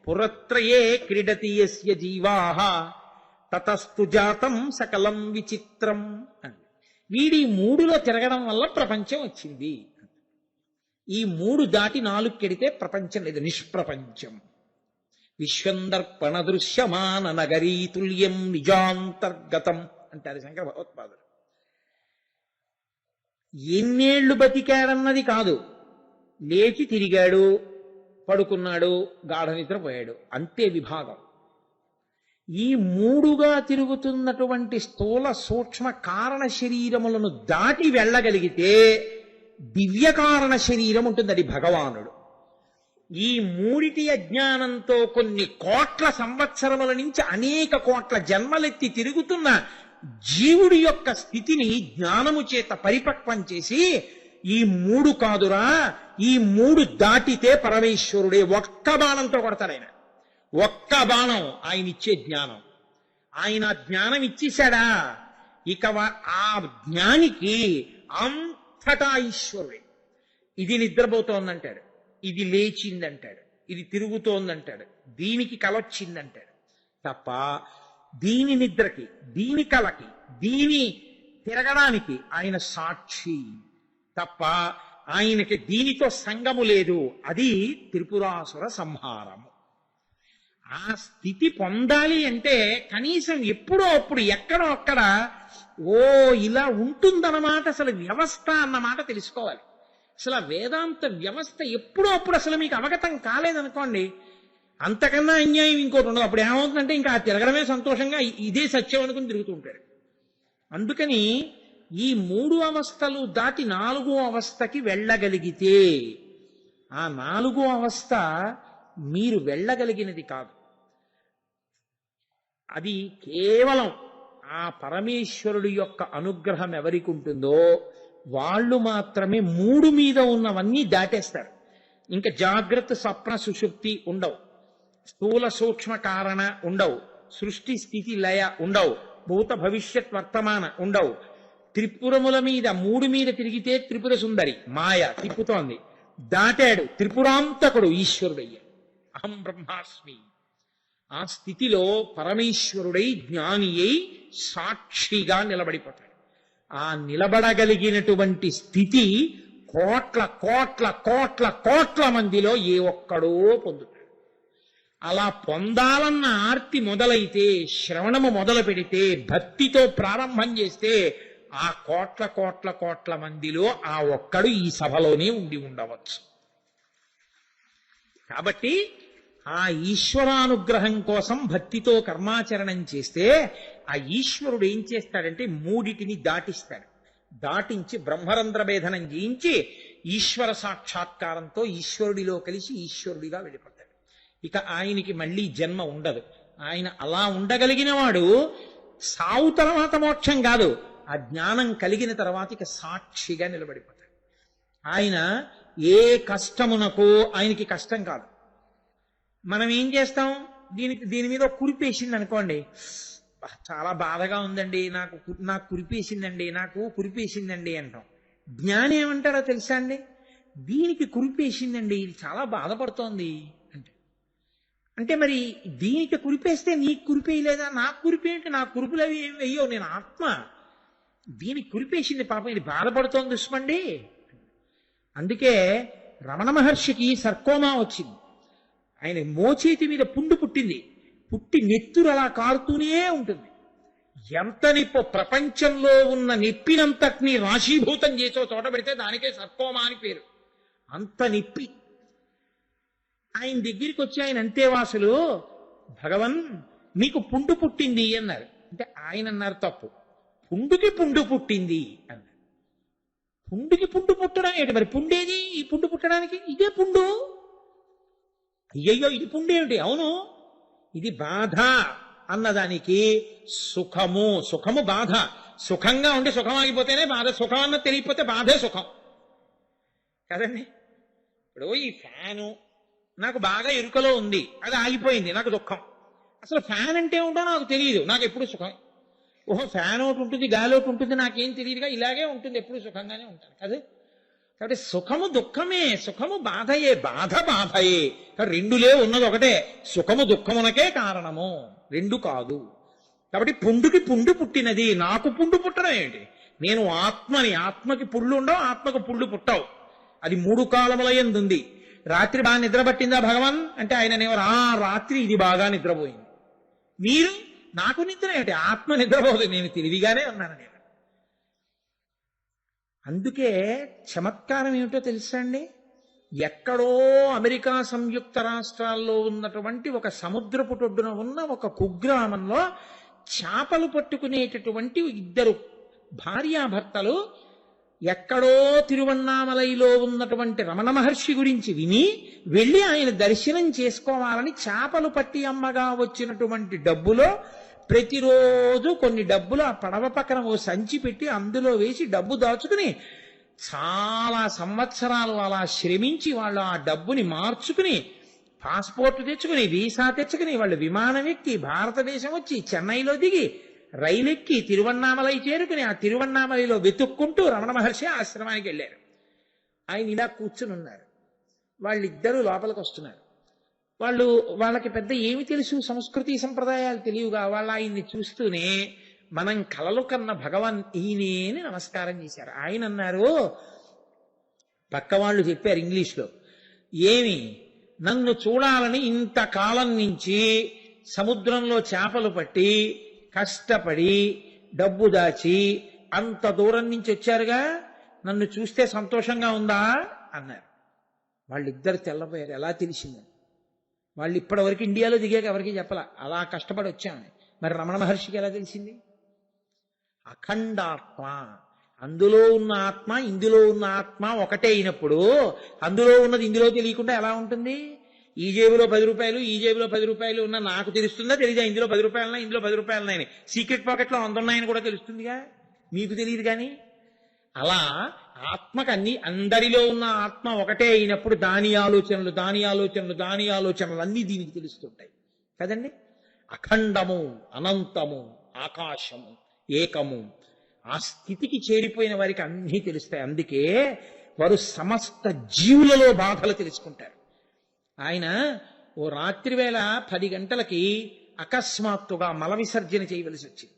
పురత్రయే క్రీడతి యస్య జీవాః తతస్తు జాతం సకలం విచిత్రం అని. వీడి మూడులో తిరగడం వల్ల ప్రపంచం వచ్చింది. ఈ మూడు దాటి నాలుగు కెడితే ప్రపంచం లేదు, నిష్ప్రపంచం. విశ్వందర్పణ దృశ్యమాన నగరీ తుల్యం నిజాంతర్గతం అంటారు శంకర భగవత్పాదులు. ఎన్నేళ్లు బతికాడన్నది కాదు, లేచి తిరిగాడు, పడుకున్నాడు, గాఢ నిద్రపోయాడు, అంతే విభాగం. ఈ మూడుగా తిరుగుతున్నటువంటి స్థూల సూక్ష్మ కారణ శరీరములను దాటి వెళ్ళగలిగితే దివ్యకారణ శరీరం ఉంటుంది, అది భగవానుడు. ఈ మూడిటి అజ్ఞానంతో కొన్ని కోట్ల సంవత్సరముల నుంచి అనేక కోట్ల జన్మలెత్తి తిరుగుతున్న జీవుడి యొక్క స్థితిని జ్ఞానము చేత పరిపక్వం చేసి ఈ మూడు కాదురా, ఈ మూడు దాటితే పరమేశ్వరుడే ఒక్క బాణంతో కొడతాడు ఆయన. ఒక్క బాణం ఆయన ఇచ్చే జ్ఞానం. ఆయన జ్ఞానం ఇచ్చేశాడా, ఇక ఆ జ్ఞానికి అంతటా ఈశ్వరుడే. ఇది నిద్రపోతోందంటాడు, ఇది లేచిందంటాడు, ఇది తిరుగుతోందంటాడు, దీనికి కలొచ్చిందంటాడు తప్ప దీని నిద్రకి, దీని కలకి, దీని తిరగడానికి ఆయన సాక్షి తప్ప ఆయనకి దీనితో సంగము లేదు. అది త్రిపురాసుర సంహారము. ఆ స్థితి పొందాలి అంటే కనీసం ఎప్పుడో అప్పుడు ఎక్కడో అక్కడ ఓ ఇలా ఉంటుందన్నమాట, అసలు వ్యవస్థ అన్నమాట తెలుసుకోవాలి. అసలు ఆ వేదాంత వ్యవస్థ ఎప్పుడో అప్పుడు అసలు మీకు అవగతం కాలేదనుకోండి, అంతకన్నా అన్యాయం ఇంకోటి ఉండదు. అప్పుడు ఏమవుతుందంటే ఇంకా ఆ తిరగడమే సంతోషంగా ఇదే సత్యం అనుకుని తిరుగుతూ ఉంటాడు. అందుకని ఈ 3 అవస్థలు దాటి 4వ అవస్థకి వెళ్ళగలిగితే ఆ 4వ అవస్థ మీరు వెళ్ళగలిగినది కాదు. అది కేవలం ఆ పరమేశ్వరుడి యొక్క అనుగ్రహం ఎవరికి ఉంటుందో వాళ్ళు మాత్రమే 3 మీద ఉన్నవన్నీ దాటేస్తారు. ఇంకా జాగ్రత్త, స్వప్న, సుషుప్తి ఉండవు, స్థూల సూక్ష్మ కారణ ఉండవు, సృష్టి స్థితి లయ ఉండవు, భూత భవిష్యత్ వర్తమాన ఉండవు. త్రిపురముల మీద 3 మీద తిరిగితే త్రిపుర సుందరి మాయ తిప్పుతోంది, దాటాడు, త్రిపురాంతకుడు ఈశ్వరుడయ్యాడు. అహం బ్రహ్మాస్మి. ఆ స్థితిలో పరమేశ్వరుడై జ్ఞాని అయి సాక్షిగా నిలబడిపోతాడు. ఆ నిలబడగలిగినటువంటి స్థితి కోట్ల కోట్ల కోట్ల కోట్ల మందిలో ఏ ఒక్కడో పొందుతాడు. అలా పొందాలన్న ఆర్తి మొదలైతే, శ్రవణము మొదలు పెడితే, భక్తితో ప్రారంభం చేస్తే ఆ కోట్ల కోట్ల కోట్ల మందిలో ఆ ఒక్కడు ఈ సభలోనే ఉండి ఉండవచ్చు. కాబట్టి ఆ ఈశ్వరానుగ్రహం కోసం భక్తితో కర్మాచరణం చేస్తే ఆ ఈశ్వరుడు ఏం చేస్తాడంటే 3టిని దాటిస్తాడు. దాటించి బ్రహ్మరంధ్ర భేదనం చేయించి ఈశ్వర సాక్షాత్కారంతో ఈశ్వరుడిలో కలిసి ఈశ్వరుడిగా వెళ్ళిపోతాడు. ఇక ఆయనకి మళ్ళీ జన్మ ఉండదు. ఆయన అలా ఉండగలిగిన వాడు సావు తర్వాత మోక్షం కాదు, ఆ జ్ఞానం కలిగిన తర్వాత ఇక సాక్షిగా నిలబడిపోతాడు. ఆయన ఏ కష్టమునకు ఆయనకి కష్టం కాదు. మనం ఏం చేస్తాం, దీని మీద కురిపేసింది అనుకోండి, చాలా బాధగా ఉందండి, నాకు కురిపేసిందండి అంటాం. జ్ఞాని ఏమంటారో తెలుసా అండి, దీనికి కురిపేసిందండి, ఇది చాలా బాధపడుతోంది అంటే మరి దీనికి కురిపేస్తే నీకు కురిపేయలేదా? నాకు కురిపేంటి, నా కురుపులు అవి ఏమి వెయ్యో, నేను ఆత్మ, దీనికి కురిపేసింది పాపం, ఇది బాధపడుతోంది దుష్మండి. అందుకే రమణ మహర్షికి సర్కోమా వచ్చింది. ఆయన మోచేతి మీద పుండు పుట్టింది, పుట్టి నెత్తురు అలా కారుతూనే ఉంటుంది. ఎంత నిప్పు, ప్రపంచంలో ఉన్న నెప్పినంతటినీ రాశీభూతం చేసో చోట పెడితే దానికే సర్కోమా అని పేరు. అంత నిప్పి. ఆయన దగ్గరికి వచ్చి ఆయన అంతేవాసులు, భగవన్ మీకు పుండు పుట్టింది అన్నారు. అంటే ఆయన అన్నారు తప్పు, పుండుకి పుండు పుట్టింది అన్నారు. పుండుకి పుండు పుట్టడం ఏంటి మరి? పుండేది ఈ పుండు పుట్టడానికి? ఇదే పుండు. అయ్యయ్యో ఇది పుండేమిటి? అవును, ఇది బాధ అన్నదానికి సుఖము. సుఖము బాధ. సుఖంగా ఉండి సుఖం ఆగిపోతేనే బాధ. సుఖం అన్నది తెలియకపోతే బాధే సుఖం కదండి. ఇప్పుడు ఈ ఫ్యాను నాకు బాగా ఎరుకలో ఉంది, అది ఆగిపోయింది, నాకు దుఃఖం. అసలు ఫ్యాన్ అంటే ఏంటో నాకు తెలియదు, నాకు ఎప్పుడు సుఖం. ఓహో ఫ్యాన్ ఒకటి ఉంటుంది, గాలి ఒకటి ఉంటుంది, నాకేం తెలియదుగా, ఇలాగే ఉంటుంది, ఎప్పుడు సుఖంగానే ఉంటాను కదా. కాబట్టి సుఖము దుఃఖమే, సుఖము బాధయే, బాధ బాధయే. రెండులే, ఉన్నది ఒకటే. సుఖము దుఃఖమునకే కారణము, రెండు కాదు. కాబట్టి పుండుకి పుండు పుట్టినది, నాకు పుండు పుట్టడం ఏంటి? నేను ఆత్మని, ఆత్మకి పుళ్ళు ఉండవు, ఆత్మకు పుళ్ళు పుట్టవు. అది 3 కాలముల యందు ఉంది. రాత్రి బాగా నిద్రపట్టిందా భగవాన్ అంటే ఆయననేవారు, రాత్రి ఇది బాగా నిద్రపోయింది. మీరు నాకు నిద్ర ఏంటి? ఆత్మ నిద్రపోదు, నేను తెలివిగానే ఉన్నాను నేను. అందుకే చమత్కారం ఏమిటో తెలుసా అండి, ఎక్కడో అమెరికా సంయుక్త రాష్ట్రాల్లో ఉన్నటువంటి ఒక సముద్రపుటొడ్డున ఉన్న ఒక కుగ్రామంలో చేపలు పట్టుకునేటటువంటి 2 భార్యాభర్తలు ఎక్కడో తిరువన్నామలైలో ఉన్నటువంటి రమణ మహర్షి గురించి విని వెళ్ళి ఆయన దర్శనం చేసుకోవాలని చేపలు పట్టి అమ్మగా వచ్చినటువంటి డబ్బులో ప్రతిరోజు కొన్ని డబ్బులు ఆ పడవ పక్కన ఓ సంచి పెట్టి అందులో వేసి డబ్బు దాచుకుని చాలా సంవత్సరాలు అలా శ్రమించి వాళ్ళు ఆ డబ్బుని మార్చుకుని పాస్పోర్ట్ తెచ్చుకుని, వీసా తెచ్చుకుని, వాళ్ళు విమానం ఎక్కి భారతదేశం వచ్చి చెన్నైలో దిగి రైలు ఎక్కి తిరువన్నామలై చేరుకుని ఆ తిరువన్నామలైలో వెతుక్కుంటూ రమణ మహర్షి ఆశ్రమానికి వెళ్ళారు. ఆయన ఇలా కూర్చుని ఉన్నారు. వాళ్ళిద్దరూ లోపలికి వస్తున్నారు. వాళ్ళకి పెద్ద ఏమి తెలుసు, సంస్కృతి సంప్రదాయాలు తెలియగా వాళ్ళు ఆయన్ని చూస్తూనే మనం కలలు కన్న భగవాన్ ఈయనే అని నమస్కారం చేశారు. ఆయన అన్నారు, పక్క వాళ్ళు చెప్పారు ఇంగ్లీష్లో, ఏమి నన్ను చూడాలని ఇంతకాలం నుంచి సముద్రంలో చేపలు పట్టి కష్టపడి డబ్బు దాచి అంత దూరం నుంచి వచ్చారుగా, నన్ను చూస్తే సంతోషంగా ఉందా అన్నారు. వాళ్ళిద్దరు తెల్లబోయారు. ఎలా తెలిసిందని. వాళ్ళు ఇప్పటివరకు ఇండియాలో దిగాక ఎవరికి చెప్పలా, అలా కష్టపడి వచ్చామని. మరి రమణ మహర్షికి ఎలా తెలిసింది? అఖండాత్మ, అందులో ఉన్న ఆత్మ ఇందులో ఉన్న ఆత్మ ఒకటే అయినప్పుడు అందులో ఉన్నది ఇందులో తెలియకుండా ఎలా ఉంటుంది? ఈ జేబులో 10 రూపాయలు ఈ జేబులో 10 రూపాయలు ఉన్న నాకు తెలుస్తుందా? తెలియదా ఇందులో 10 రూపాయలున్నాయి ఇందులో 10 రూపాయలున్నాయని? సీక్రెట్ పాకెట్లో 100 ఉన్నాయని కూడా తెలుస్తుందిగా, మీకు తెలియదు. కానీ అలా ఆత్మకు అందరిలో ఉన్న ఆత్మ ఒకటే అయినప్పుడు దాని ఆలోచనలు దాని ఆలోచనలు దాని ఆలోచనలు అన్నీ దీనికి తెలుస్తుంటాయి కదండి. అఖండము, అనంతము, ఆకాశము, ఏకము, ఆ స్థితికి చేరిపోయిన వారికి అన్నీ తెలుస్తాయి. అందుకే వారు సమస్త జీవులలో బాధలు తెలుసుకుంటారు. ఆయన ఓ రాత్రి వేళ 10 గంటలకి అకస్మాత్తుగా మల విసర్జన చేయవలసి వచ్చింది.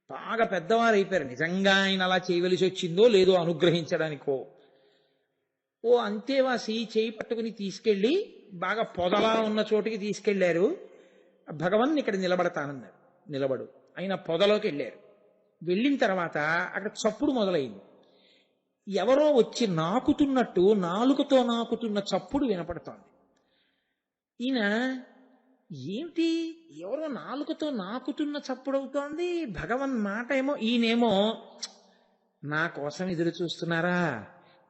బాగా పెద్దవారు అయిపోయారు. నిజంగా ఆయన అలా చేయవలసి వచ్చిందో లేదో అనుగ్రహించడానికో, ఓ అంతేవాసి చేయి పట్టుకుని తీసుకెళ్లి బాగా పొదలా ఉన్న చోటికి తీసుకెళ్లారు. భగవన్ ఇక్కడ నిలబడతానన్నారు. నిలబడు. ఆయన పొదలోకి వెళ్ళారు. వెళ్ళిన తర్వాత అక్కడ చప్పుడు మొదలైంది. ఎవరో వచ్చి నాకుతున్నట్టు నాలుకతో నాకుతున్న చప్పుడు వినపడుతోంది. ఈయన ఏమిటి, ఎవరో నాలుకతో నాకుతున్న చప్పుడు అవుతోంది, భగవన్ మాట ఏమో. ఈయనేమో నా కోసం ఎదురు చూస్తున్నారా,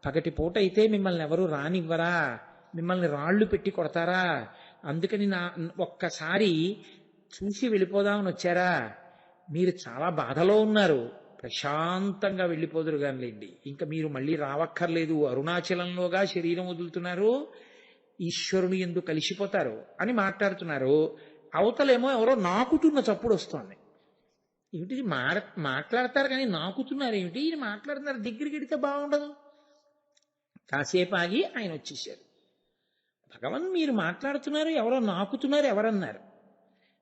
పగటి పూట అయితే మిమ్మల్ని ఎవరు రానివ్వరా, మిమ్మల్ని రాళ్లు పెట్టి కొడతారా, అందుకని ఒక్కసారి చూసి వెళ్ళిపోదామని వచ్చారా, మీరు చాలా బాధలో ఉన్నారు, ప్రశాంతంగా వెళ్ళిపోదురు కానిలేండి, ఇంకా మీరు మళ్ళీ రావక్కర్లేదు, అరుణాచలంలోగా శరీరం వదులుతున్నారు, ఈశ్వరుని యందు కలిసిపోతారు అని మాట్లాడుతున్నారు. అవతలేమో ఎవరో నాకుతున్న చప్పుడు వస్తోంది. ఏమిటి మాట్లాడతారు కానీ నాకుతున్నారు ఏమిటి, ఈయన మాట్లాడుతున్నారు, దగ్గరికి వెడితే బాగుండదు. కాసేపు ఆగి ఆయన వచ్చేసారు. భగవన్ మీరు మాట్లాడుతున్నారు, ఎవరో నాకుతున్నారు, ఎవరన్నారు?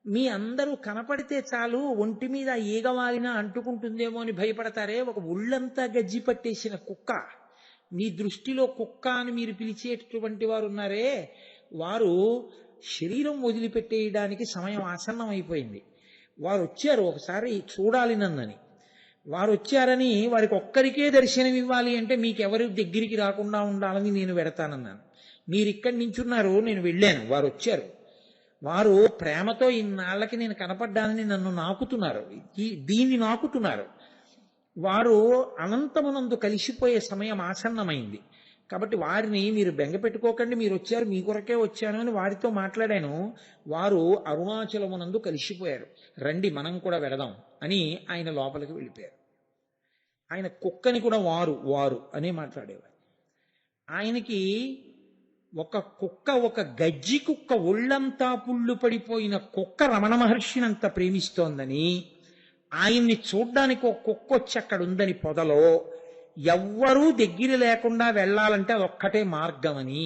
మీ అందరూ కనపడితే చాలు ఒంటి మీద ఈగవాలినా అంటుకుంటుందేమో అని భయపడతారే, ఒక ఒళ్ళంతా గజ్జి పట్టేసిన కుక్క, మీ దృష్టిలో కుక్క అని మీరు పిలిచేటటువంటి వారు ఉన్నారే, వారు శరీరం వదిలిపెట్టేయడానికి సమయం ఆసన్నం అయిపోయింది. వారు వచ్చారు ఒకసారి చూడాలి నన్నని. వారు వచ్చారని వారికి ఒక్కరికే దర్శనం ఇవ్వాలి అంటే మీకెవరి దగ్గరికి రాకుండా ఉండాలని నేను వెడతానన్నాను. మీరు ఇక్కడి నించున్నారు, నేను వెళ్ళాను, వారు వచ్చారు. వారు ప్రేమతో ఇన్నాళ్ళకి నేను కనపడ్డానని నన్ను నాకుతున్నారు, దీన్ని నాకుతున్నారు. వారు అనంతమునందు కలిసిపోయే సమయం ఆసన్నమైంది కాబట్టి వారిని మీరు బెంగ పెట్టుకోకండి, మీరు వచ్చారు మీ కొరకే వచ్చాను అని వారితో మాట్లాడాను. వారు అరుణాచలమునందు కలిసిపోయారు, రండి మనం కూడా వెడదాం అని ఆయన లోపలికి వెళ్ళిపోయారు. ఆయన కుక్కని కూడా వారు వారు అనే మాట్లాడేవారు. ఆయనకి ఒక కుక్క, ఒక గజ్జి కుక్క, ఒళ్ళంతా పుళ్ళు పడిపోయిన కుక్క రమణ మహర్షినంత ప్రేమిస్తోందని, ఆయన్ని చూడ్డానికి ఒక కుక్క వచ్చి అక్కడ ఉందని పొదలో, ఎవ్వరూ దగ్గర లేకుండా వెళ్ళాలంటే అదొక్కటే మార్గం అని,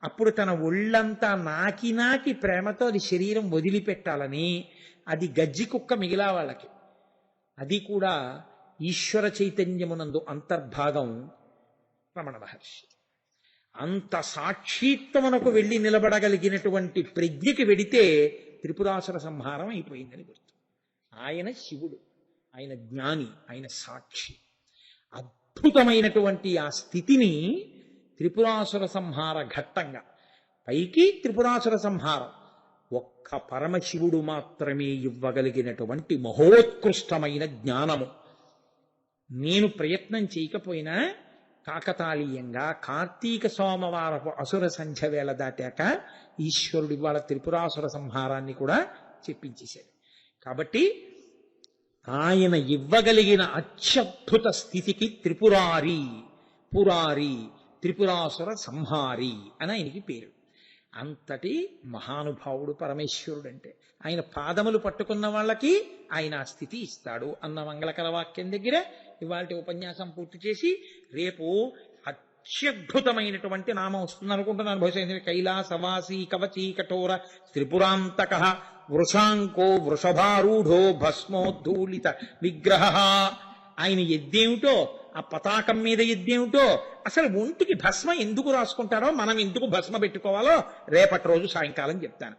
అప్పుడు తన ఒళ్ళంతా నాకి నాకి ప్రేమతో అది శరీరం వదిలిపెట్టాలని, అది గజ్జి కుక్క మిగిలా వాళ్ళకి. అది కూడా ఈశ్వర చైతన్యమునందు అంతర్భాగం రమణ మహర్షి. అంత సాక్షిత్వమునకు వెళ్ళి నిలబడగలిగినటువంటి ప్రజ్ఞకి వెడితే త్రిపురాసుర సంహారం అయిపోయిందని గుర్తు. ఆయన శివుడు, ఆయన జ్ఞాని, ఆయన సాక్షి. అద్భుతమైనటువంటి ఆ స్థితిని త్రిపురాసుర సంహార ఘట్టంగా, పైకి త్రిపురాసుర సంహారం ఒక్క పరమశివుడు మాత్రమే ఇవ్వగలిగినటువంటి మహోత్కృష్టమైన జ్ఞానము. నేను ప్రయత్నం చేయకపోయినా కాకతాళీయంగా కార్తీక సోమవారపు అసుర సంధ్య వేళ దాటాక ఈశ్వరుడి వాళ్ళ త్రిపురాసుర సంహారాన్ని కూడా చెప్పించేశాడు. కాబట్టి ఆయన ఇవ్వగలిగిన అత్యద్భుత స్థితికి త్రిపురారి, పురారి, త్రిపురాసుర సంహారి అని ఆయనకి పేరు. అంతటి మహానుభావుడు పరమేశ్వరుడు. అంటే ఆయన పాదములు పట్టుకున్న వాళ్ళకి ఆయన ఆ స్థితి ఇస్తాడు అన్న మంగళకర వాక్యం దగ్గర ఇవాళ ఉపన్యాసం పూర్తి చేసి, రేపు అత్యద్భుతమైనటువంటి నామం వస్తుంది అనుకుంటున్నాను. బహుశా కైలాసవాసి కవచీ కఠోర త్రిపురాంతక వృషాంకో వృషభారూఢో భస్మోద్ధూళిత విగ్రహ. ఆయన ఎద్దేమిటో ఆ పతాకం మీద యుద్ధేమిటో, అసలు ఒంటికి భస్మ ఎందుకు రాసుకుంటారో, మనం ఎందుకు భస్మ పెట్టుకోవాలో రేపటి రోజు సాయంకాలం చెప్తాను.